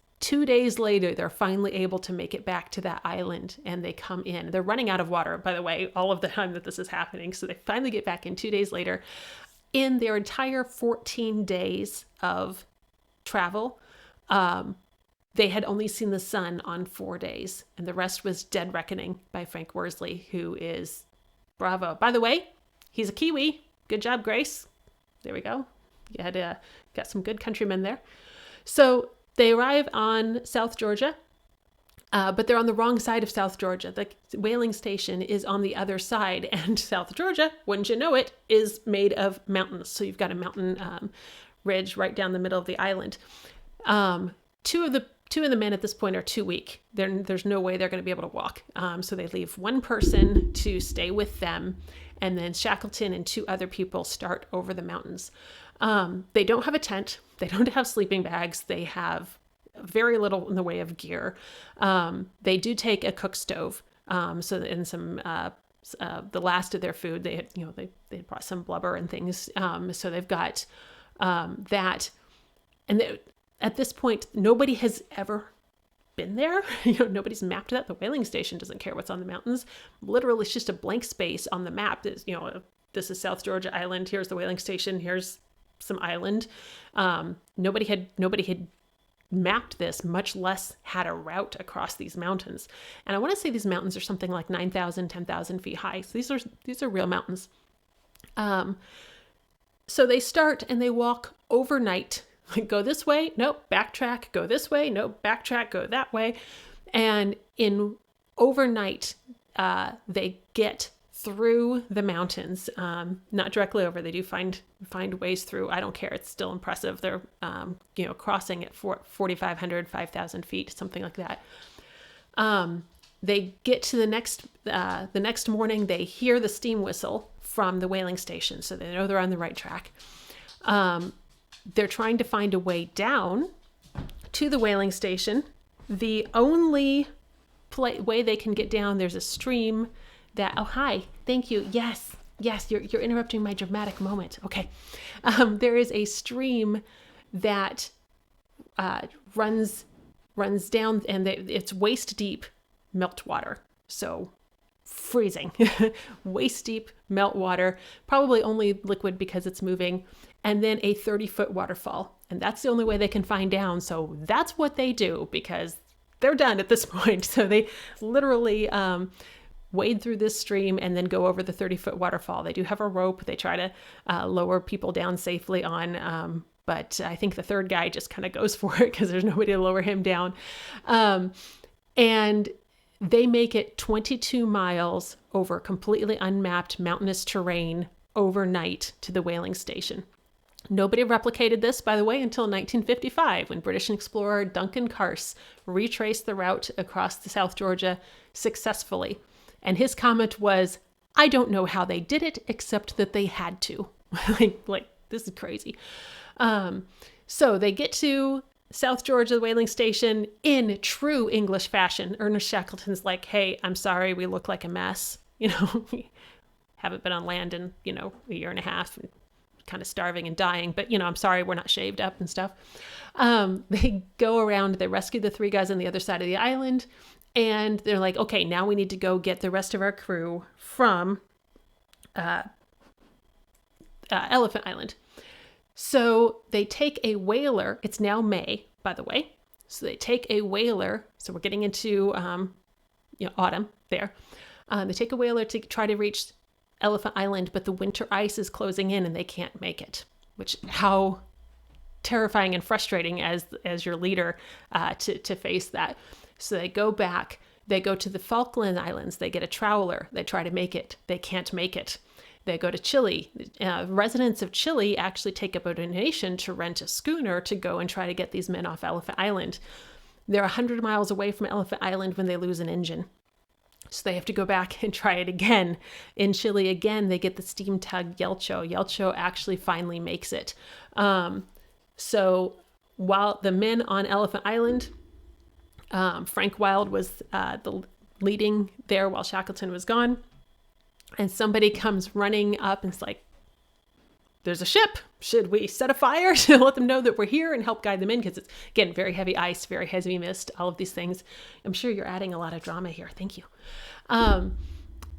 later, they're finally able to make it back to that island, and they come in. They're running out of water, by the way, all of the time that this is happening. So they finally get back in 2 days later. In their entire 14 days of travel, they had only seen the sun on 4 days, and the rest was Dead Reckoning by Frank Worsley, who is bravo. By the way, he's a Kiwi. Good job, Grace. There we go. You had got some good countrymen there. So they arrive on South Georgia, but they're on the wrong side of South Georgia. The whaling station is on the other side, and South Georgia, wouldn't you know it, is made of mountains. So you've got a mountain ridge right down the middle of the island. Two of the men at this point are too weak. There's no way they're going to be able to walk. So they leave one person to stay with them, and then Shackleton and 2 other people start over the mountains. They don't have a tent. They don't have sleeping bags. They have very little in the way of gear. They do take a cook stove. And some the last of their food. They brought some blubber and things. So they've got that, and at this point, nobody has ever been there. Nobody's mapped that. The whaling station doesn't care what's on the mountains. Literally, it's just a blank space on the map. This is South Georgia Island. Here's the whaling station. Here's some island. Nobody had mapped this, much less had a route across these mountains. And I want to say these mountains are something like 9,000, 10,000 feet high. So these are real mountains. So they start and they walk overnight. Like, go this way, nope, backtrack, go this way, nope, backtrack, go that way. And in overnight, they get through the mountains, not directly over. They do find ways through. I don't care. It's still impressive. They're, crossing at 4,500, 5,000 feet, something like that. They get to the next morning. They hear the steam whistle from the whaling station, so they know they're on the right track. They're trying to find a way down to the whaling station. The only way they can get down, there's a stream that, oh, hi, thank you. Yes, you're interrupting my dramatic moment. Okay. There is a stream that runs runs down, and it's waist deep meltwater. So freezing, waist deep meltwater, probably only liquid because it's moving, and then a 30-foot waterfall. And that's the only way they can find down. So that's what they do, because they're done at this point. So they literally wade through this stream and then go over the 30-foot waterfall. They do have a rope. They try to lower people down safely on, but I think the third guy just kind of goes for it because there's nobody to lower him down. And they make it 22 miles over completely unmapped mountainous terrain overnight to the whaling station. Nobody replicated this, by the way, until 1955, when British explorer Duncan Carse retraced the route across the South Georgia successfully. And his comment was, "I don't know how they did it, except that they had to." like, this is crazy. So they get to South Georgia whaling station in true English fashion. Ernest Shackleton's like, "Hey, I'm sorry, we look like a mess. We haven't been on land in, a year and a half, and kind of starving and dying, but, I'm sorry, we're not shaved up and stuff." They go around, they rescue the 3 guys on the other side of the island, and they're like, "Okay, now we need to go get the rest of our crew from Elephant Island." So they take a whaler. It's now May, by the way. So they take a whaler. So we're getting into, autumn there. They take a whaler to try to reach Elephant Island, but the winter ice is closing in and they can't make it. Which, how terrifying and frustrating as your leader to face that. So they go back. They go to the Falkland Islands. They get a trawler. They try to make it. They can't make it. They go to Chile. Residents of Chile actually take up a donation to rent a schooner to go and try to get these men off Elephant Island. They're 100 miles away from Elephant Island when they lose an engine. So they have to go back and try it again. In Chile again, they get the steam tug Yelcho. Yelcho actually finally makes it. So while the men on Elephant Island, Frank Wild was the leading there while Shackleton was gone. And somebody comes running up and it's like, "There's a ship. Should we set a fire to let them know that we're here and help guide them in?" Because it's, again, very heavy ice, very heavy mist, all of these things. I'm sure you're adding a lot of drama here. Thank you.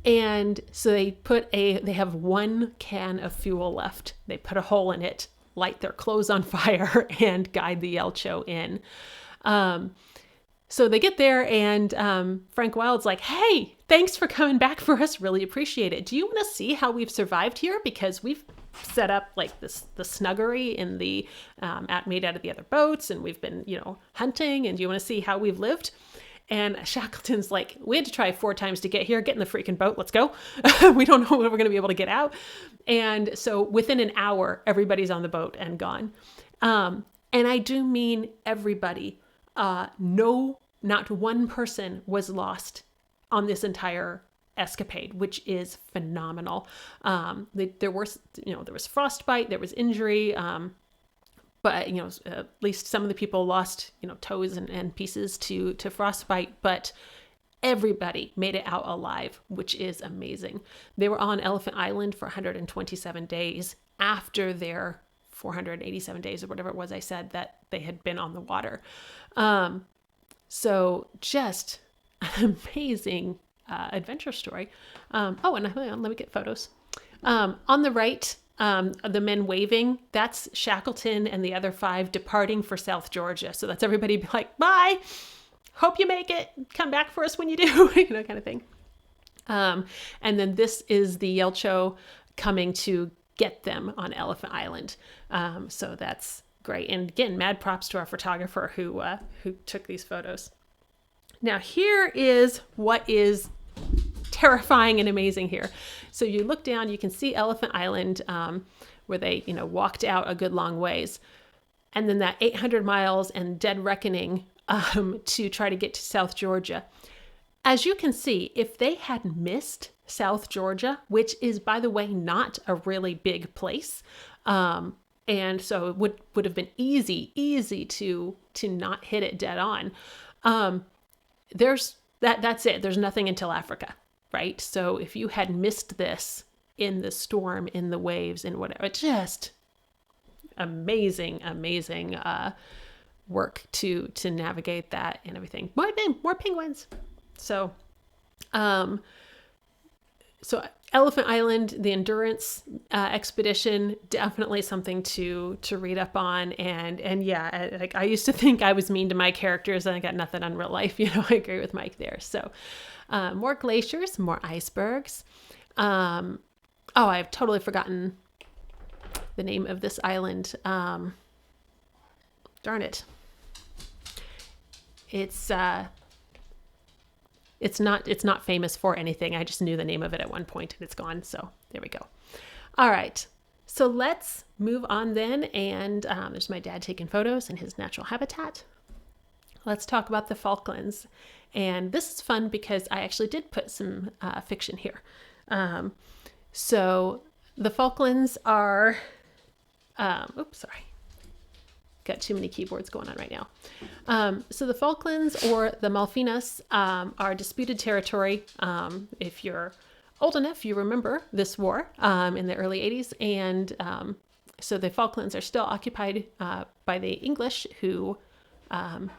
And so they have 1 can of fuel left. They put a hole in it, light their clothes on fire, and guide the Yelcho in. So they get there, and Frank Wild's like, "Hey, thanks for coming back for us. Really appreciate it. Do you want to see how we've survived here? Because we've set up like the snuggery in the made out of the other boats, and we've been, hunting. And do you want to see how we've lived?" And Shackleton's like, "We had to try 4 times to get here. Get in the freaking boat. Let's go. We don't know when we're going to be able to get out." And so within an hour, everybody's on the boat and gone. And I do mean everybody. No, not one person was lost on this entire escapade, which is phenomenal. There was frostbite, there was injury, but at least some of the people lost toes and pieces to frostbite, but everybody made it out alive, which is amazing. They were on Elephant Island for 127 days after their 487 days or whatever it was I said that they had been on the water. So just an amazing adventure story. And let me get photos. On the right, the men waving, that's Shackleton and the other 5 departing for South Georgia. So that's everybody like, "Bye, hope you make it, come back for us when you do," kind of thing. And then this is the Yelcho coming to get them on Elephant Island. So that's great. And again, mad props to our photographer who took these photos. Now here is what is terrifying and amazing here. So you look down, you can see Elephant Island, where they, walked out a good long ways. And then that 800 miles and dead reckoning to try to get to South Georgia. As you can see, if they had missed South Georgia, which is, by the way, not a really big place, and so it would have been easy to not hit it dead on. That's it. There's nothing until Africa, right? So if you had missed this in the storm, in the waves, in whatever, just amazing work to navigate that and everything. More penguins. So, so Elephant Island, the Endurance expedition, definitely something to read up on. And yeah, like I used to think I was mean to my characters and I got nothing on real life. You know, I agree with Mike there. So more glaciers, more icebergs. Oh, I've totally forgotten the name of this island. Darn it. It's not famous for anything. I just knew the name of it at one point and it's gone. So there we go. All right. So let's move on then. And there's my dad taking photos in his natural habitat. Let's talk about the Falklands. And this is fun because I actually did put some fiction here. So the Falklands are, oops, sorry. Got too many keyboards going on right now. So the Falklands or the Malvinas are disputed territory. If you're old enough, you remember this war in the early 80s. And so the Falklands are still occupied by the English, who have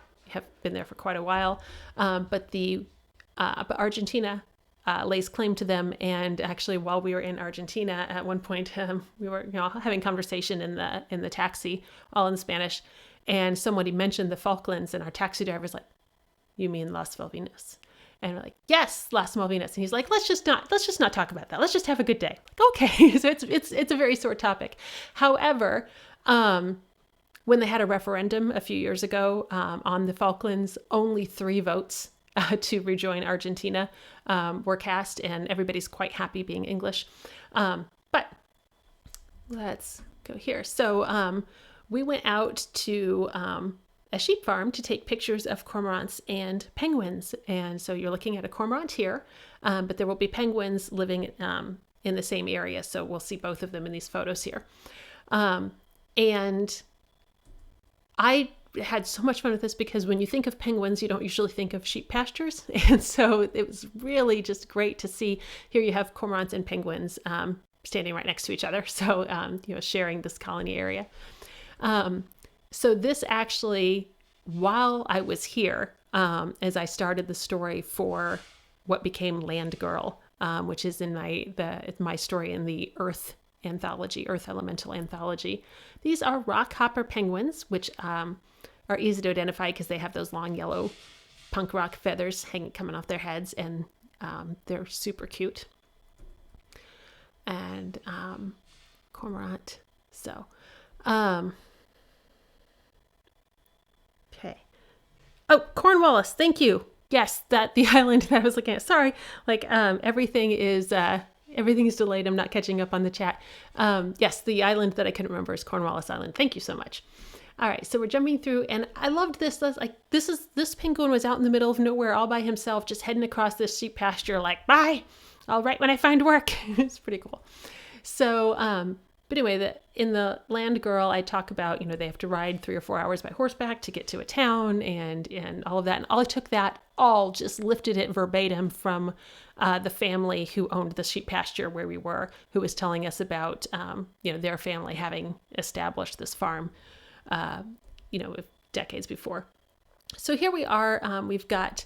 been there for quite a while. But Argentina lays claim to them. And actually, while we were in Argentina, at one point, we were having conversation in the taxi, all in Spanish, and somebody mentioned the Falklands, and our taxi driver's like, "You mean Las Malvinas?" And we're like, "Yes, Las Malvinas." And he's like, "Let's just not talk about that. Let's just have a good day." Like, okay, so it's a very sore topic. However, when they had a referendum a few years ago on the Falklands, only 3 votes to rejoin Argentina were cast, and everybody's quite happy being English. But let's go here. So we went out to a sheep farm to take pictures of cormorants and penguins. And so you're looking at a cormorant here, but there will be penguins living in the same area. So we'll see both of them in these photos here. And I had so much fun with this because when you think of penguins, you don't usually think of sheep pastures. And so it was really just great to see. Here you have cormorants and penguins standing right next to each other. So, sharing this colony area. So this actually, while I was here, as I started the story for what became Land Girl, which is in my story in the Earth anthology, Earth Elemental anthology. These are rock hopper penguins, which are easy to identify because they have those long yellow punk rock feathers coming off their heads, and they're super cute. And cormorant. So, okay. Oh, Cornwallis, thank you. Yes, the island that I was looking at. Sorry, everything is delayed. I'm not catching up on the chat. Yes, the island that I couldn't remember is Cornwallis Island. Thank you so much. All right, so we're jumping through, and I loved this. This penguin was out in the middle of nowhere all by himself, just heading across this sheep pasture. Like, bye. I'll write when I find work. It's pretty cool. So, but anyway, in the Land Girl, I talk about they have to ride 3 or 4 hours by horseback to get to a town, and all of that. And I took that just lifted it verbatim from the family who owned the sheep pasture where we were, who was telling us about their family having established this farm. Decades before. So here we are. We've got,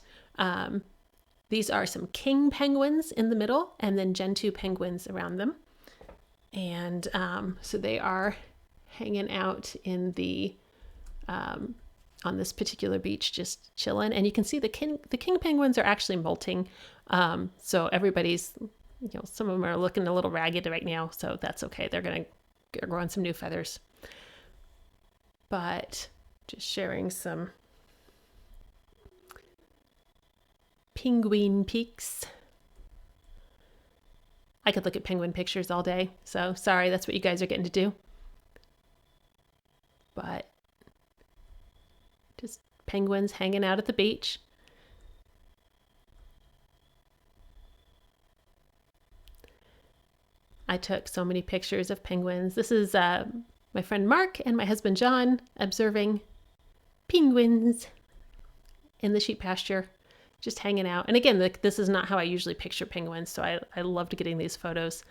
these are some king penguins in the middle, and then Gentoo penguins around them. And so they are hanging out in on this particular beach, just chilling. And you can see the king penguins are actually molting. So everybody's, some of them are looking a little ragged right now. So that's okay. They're growing some new feathers. But just sharing some penguin pics. I could look at penguin pictures all day, so sorry, that's what you guys are getting to do. But just penguins hanging out at the beach. I took so many pictures of penguins. This is my friend Mark and my husband John observing penguins in the sheep pasture, just hanging out. And again, this is not how I usually picture penguins, so I loved getting these photos.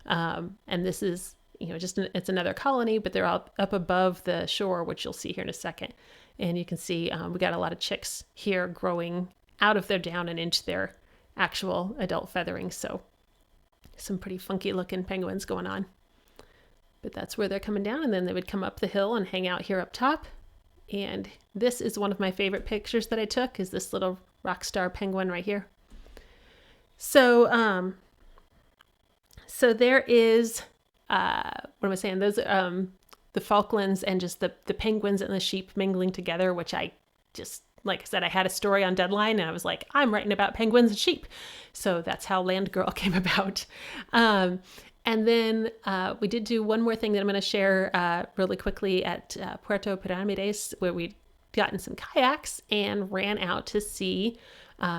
And this is it's another colony, but they're up above the shore, which you'll see here in a second. And you can see we got a lot of chicks here growing out of their down and into their actual adult feathering. So some pretty funky looking penguins going on. But that's where they're coming down, and then they would come up the hill and hang out here up top. And this is one of my favorite pictures that I took, is this little rock star penguin right here. So so there is what am I saying? Those the Falklands and just the penguins and the sheep mingling together, which I just, like I said, I had a story on Deadline and I was like, I'm writing about penguins and sheep. So that's how Land Girl came about. And then we did do one more thing that I'm going to share really quickly at Puerto Piramides, where we'd gotten some kayaks and ran out to see.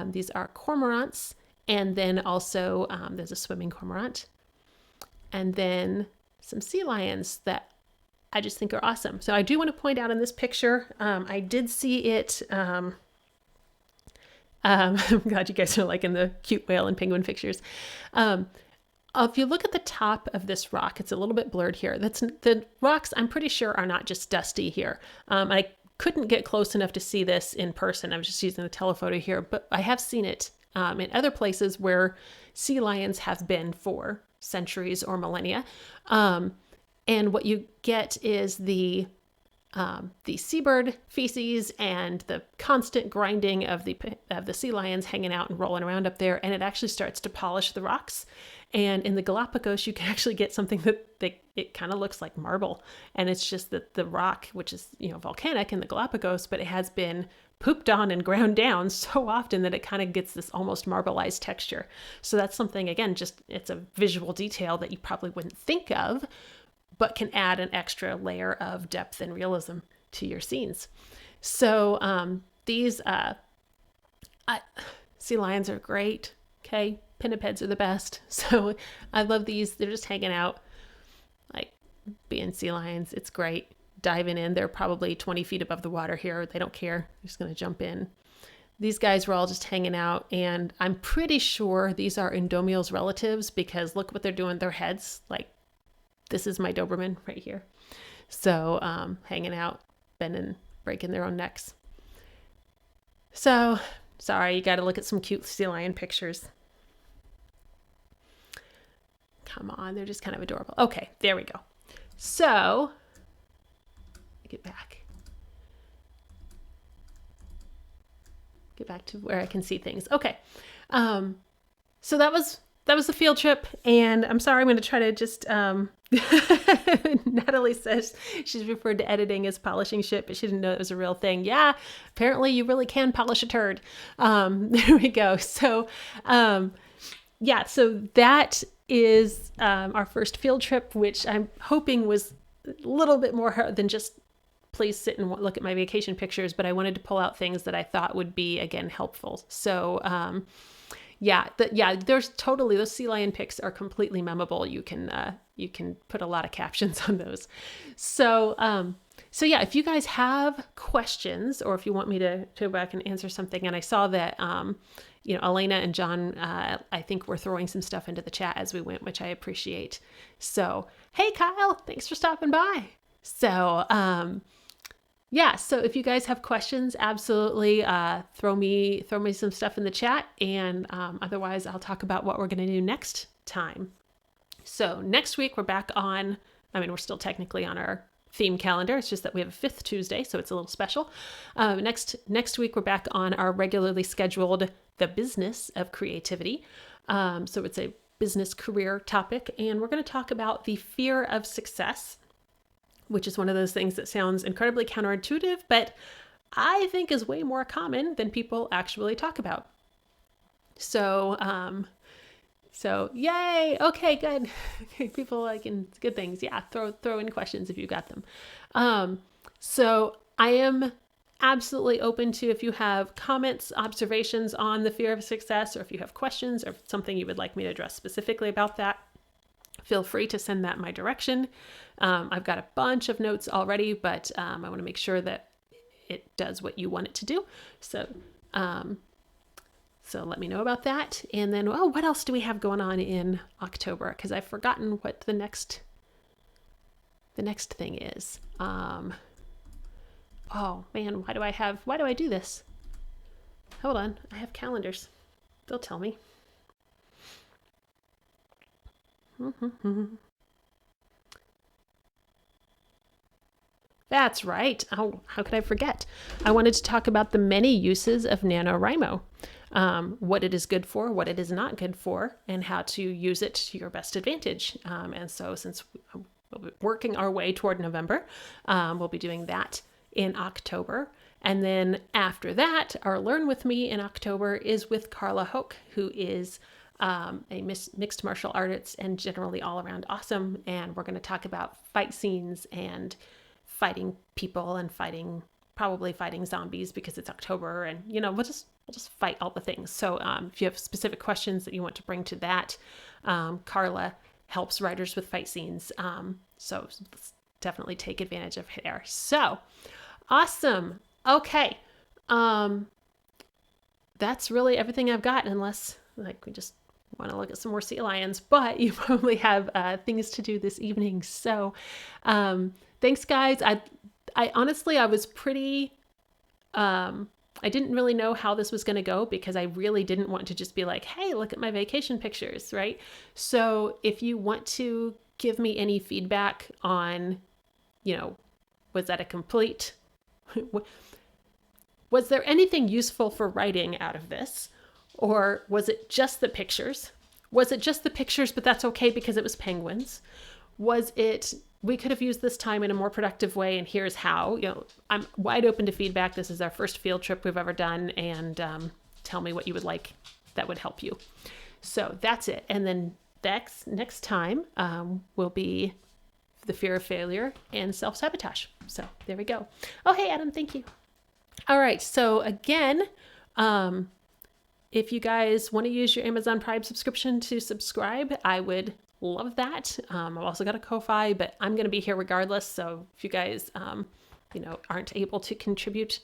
These are cormorants. And then also there's a swimming cormorant. And then some sea lions that I just think are awesome. So I do want to point out in this picture, I did see it. I'm glad you guys are liking the cute whale and penguin pictures. If you look at the top of this rock, it's a little bit blurred here. The rocks, I'm pretty sure, are not just dusty here. I couldn't get close enough to see this in person. I was just using the telephoto here, but I have seen it in other places where sea lions have been for centuries or millennia. And what you get is the seabird feces and the constant grinding of the sea lions hanging out and rolling around up there, and it actually starts to polish the rocks. And in the Galapagos, you can actually get something that it kind of looks like marble, and it's just that the rock, which is volcanic in the Galapagos, but it has been pooped on and ground down so often that it kind of gets this almost marbleized texture. So that's something, again, just it's a visual detail that you probably wouldn't think of, but can add an extra layer of depth and realism to your scenes. So these sea lions are great. Okay, pinnipeds are the best. So I love these. They're just hanging out, like being sea lions. It's great. Diving in. They're probably 20 feet above the water here. They don't care. They're just going to jump in. These guys were all just hanging out, and I'm pretty sure these are Endomio's relatives, because look what they're doing with their heads. Like, this is my Doberman right here. So hanging out, bending, breaking their own necks. So sorry, you got to look at some cute sea lion pictures. Come on, they're just kind of adorable. Okay, there we go. So get back to where I can see things. Okay. So that was the field trip, and I'm sorry, I'm going to try to just Natalie says she's referred to editing as polishing shit, but she didn't know it was a real thing. Yeah, apparently you really can polish a turd. There we go. So yeah, so that is our first field trip, which I'm hoping was a little bit more thhan just please sit and look at my vacation pictures, but I wanted to pull out things that I thought would be, again, helpful. So there's totally, those sea lion pics are completely memeable. You can put a lot of captions on those. So yeah, if you guys have questions, or if you want me to go back and answer something, and I saw that, Elena and John, I think were throwing some stuff into the chat as we went, which I appreciate. So, hey Kyle, thanks for stopping by. So, yeah, so if you guys have questions, absolutely throw me some stuff in the chat, and otherwise I'll talk about what we're going to do next time. So next week we're back on, we're still technically on our theme calendar. It's just that we have a fifth Tuesday, so it's a little special. Next week we're back on our regularly scheduled The Business of Creativity. So it's a business career topic, and we're going to talk about the fear of success, which is one of those things that sounds incredibly counterintuitive, but I think is way more common than people actually talk about. So yay. Okay, good. People liking good things. Yeah. Throw in questions if you got them. So I am absolutely open to, if you have comments, observations on the fear of success, or if you have questions or something you would like me to address specifically about that, feel free to send that my direction. I've got a bunch of notes already, but I want to make sure that it does what you want it to do. So let me know about that. And then, what else do we have going on in October? Because I've forgotten what the next the next thing is. Oh man, why do I do this? Hold on, I have calendars. They'll tell me. That's right. Oh, how could I forget? I wanted to talk about the many uses of NaNoWriMo, what it is good for, what it is not good for, and how to use it to your best advantage. And so since we'll be working our way toward November, we'll be doing that in October. And then after that, our Learn With Me in October is with Carla Hoke, who is a mixed martial artist and generally all around awesome. And we're going to talk about fight scenes and fighting people and probably fighting zombies because it's October, and we'll just fight all the things. So if you have specific questions that you want to bring to that, Carla helps writers with fight scenes. So let's definitely take advantage of her. So awesome. Okay. That's really everything I've got, unless we just want to look at some more sea lions, but you probably have things to do this evening. So thanks, guys. I honestly, I was pretty, I didn't really know how this was going to go because I really didn't want to just be like, hey, look at my vacation pictures, right? So if you want to give me any feedback on, was that a complete, was there anything useful for writing out of this? Or was it just the pictures? Was it just the pictures, but that's okay because it was penguins? Was it, we could have used this time in a more productive way, and here's how? I'm wide open to feedback. This is our first field trip we've ever done, and tell me what you would like that would help you. So that's it. And then next time will be the fear of failure and self-sabotage. So there we go. Oh, hey, Adam, thank you. All right. So again, if you guys want to use your Amazon Prime subscription to subscribe, I would love that. I've also got a Ko-Fi, but I'm going to be here regardless. So if you guys, aren't able to contribute,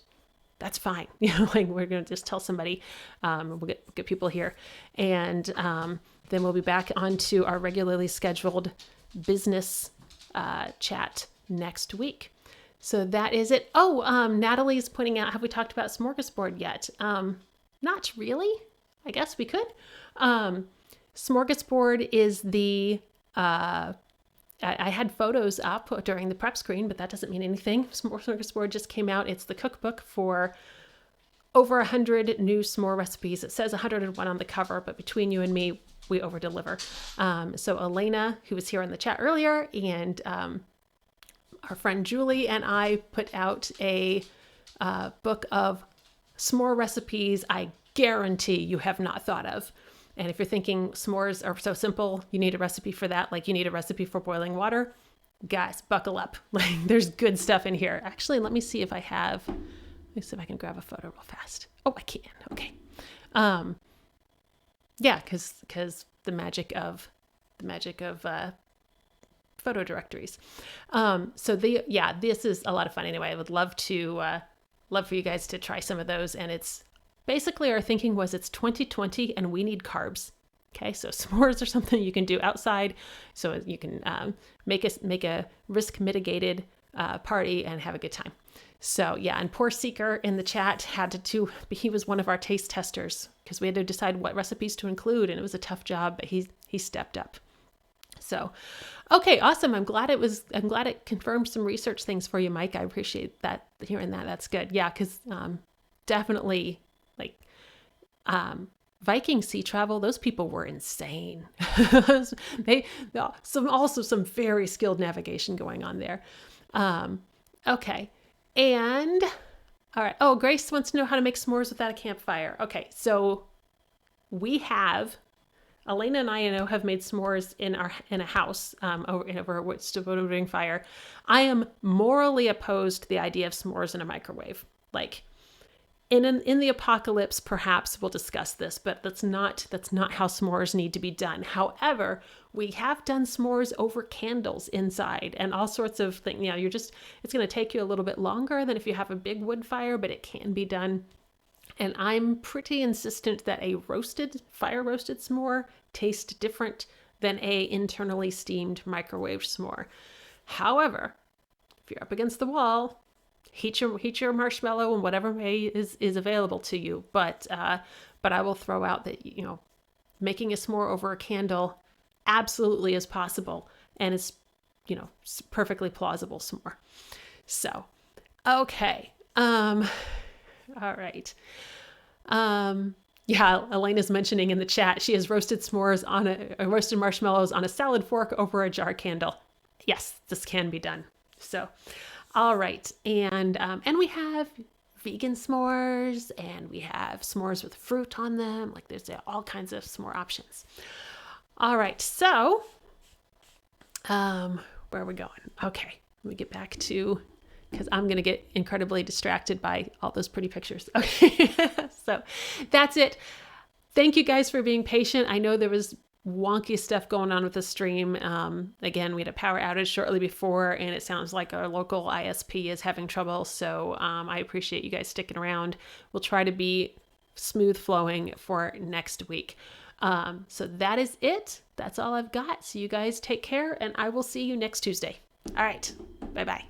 that's fine. We're going to just tell somebody, we'll get people here. And then we'll be back onto our regularly scheduled business chat next week. So that is it. Oh, Natalie's pointing out, have we talked about Smorgasbord yet? Not really. I guess we could. Smorgasbord is the, I had photos up during the prep screen, but that doesn't mean anything. Smorgasbord just came out. It's the cookbook for over 100 new s'more recipes. It says 101 on the cover, but between you and me, we over deliver. So Elena, who was here in the chat earlier, and our friend Julie and I put out a book of s'more recipes I guarantee you have not thought of. And if you're thinking s'mores are so simple, you need a recipe for that, like you need a recipe for boiling water, guys, buckle up. There's good stuff in here. Actually, let me see if I can grab a photo real fast. Oh, I can. Okay. Yeah, because the magic of photo directories. This is a lot of fun. Anyway, I would love for you guys to try some of those. And it's basically, our thinking was it's 2020 and we need carbs. Okay. So s'mores are something you can do outside. So you can make a risk mitigated party and have a good time. So yeah. And poor Seeker in the chat he was one of our taste testers because we had to decide what recipes to include, and it was a tough job, but he stepped up. So, okay, awesome. I'm glad it confirmed some research things for you, Mike. I appreciate that, hearing that. That's good. Yeah, because definitely Viking sea travel, those people were insane. Some very skilled navigation going on there. Okay. And all right. Oh, Grace wants to know how to make s'mores without a campfire. Okay. So Elena and I know have made s'mores in a house over a wood fire. I am morally opposed to the idea of s'mores in a microwave. In the apocalypse, perhaps we'll discuss this, but that's not how s'mores need to be done. However, we have done s'mores over candles inside and all sorts of things. It's going to take you a little bit longer than if you have a big wood fire, but it can be done. And I'm pretty insistent that a fire roasted s'more tastes different than a internally steamed microwave s'more. However, if you're up against the wall, heat your marshmallow and whatever is available to you. But I will throw out that, making a s'more over a candle absolutely is possible, and it's, perfectly plausible s'more. So, okay. All right. Yeah, Elena's mentioning in the chat, she has roasted roasted marshmallows on a salad fork over a jar candle. Yes, this can be done. So, all right. And we have vegan s'mores, and we have s'mores with fruit on them. Like, there's all kinds of s'more options. All right. So, where are we going? Okay. Let me get back to, because I'm going to get incredibly distracted by all those pretty pictures. Okay. So that's it. Thank you guys for being patient. I know there was wonky stuff going on with the stream. Again, we had a power outage shortly before, and it sounds like our local ISP is having trouble. So I appreciate you guys sticking around. We'll try to be smooth flowing for next week. So that is it. That's all I've got. So you guys take care, and I will see you next Tuesday. All right. Bye-bye.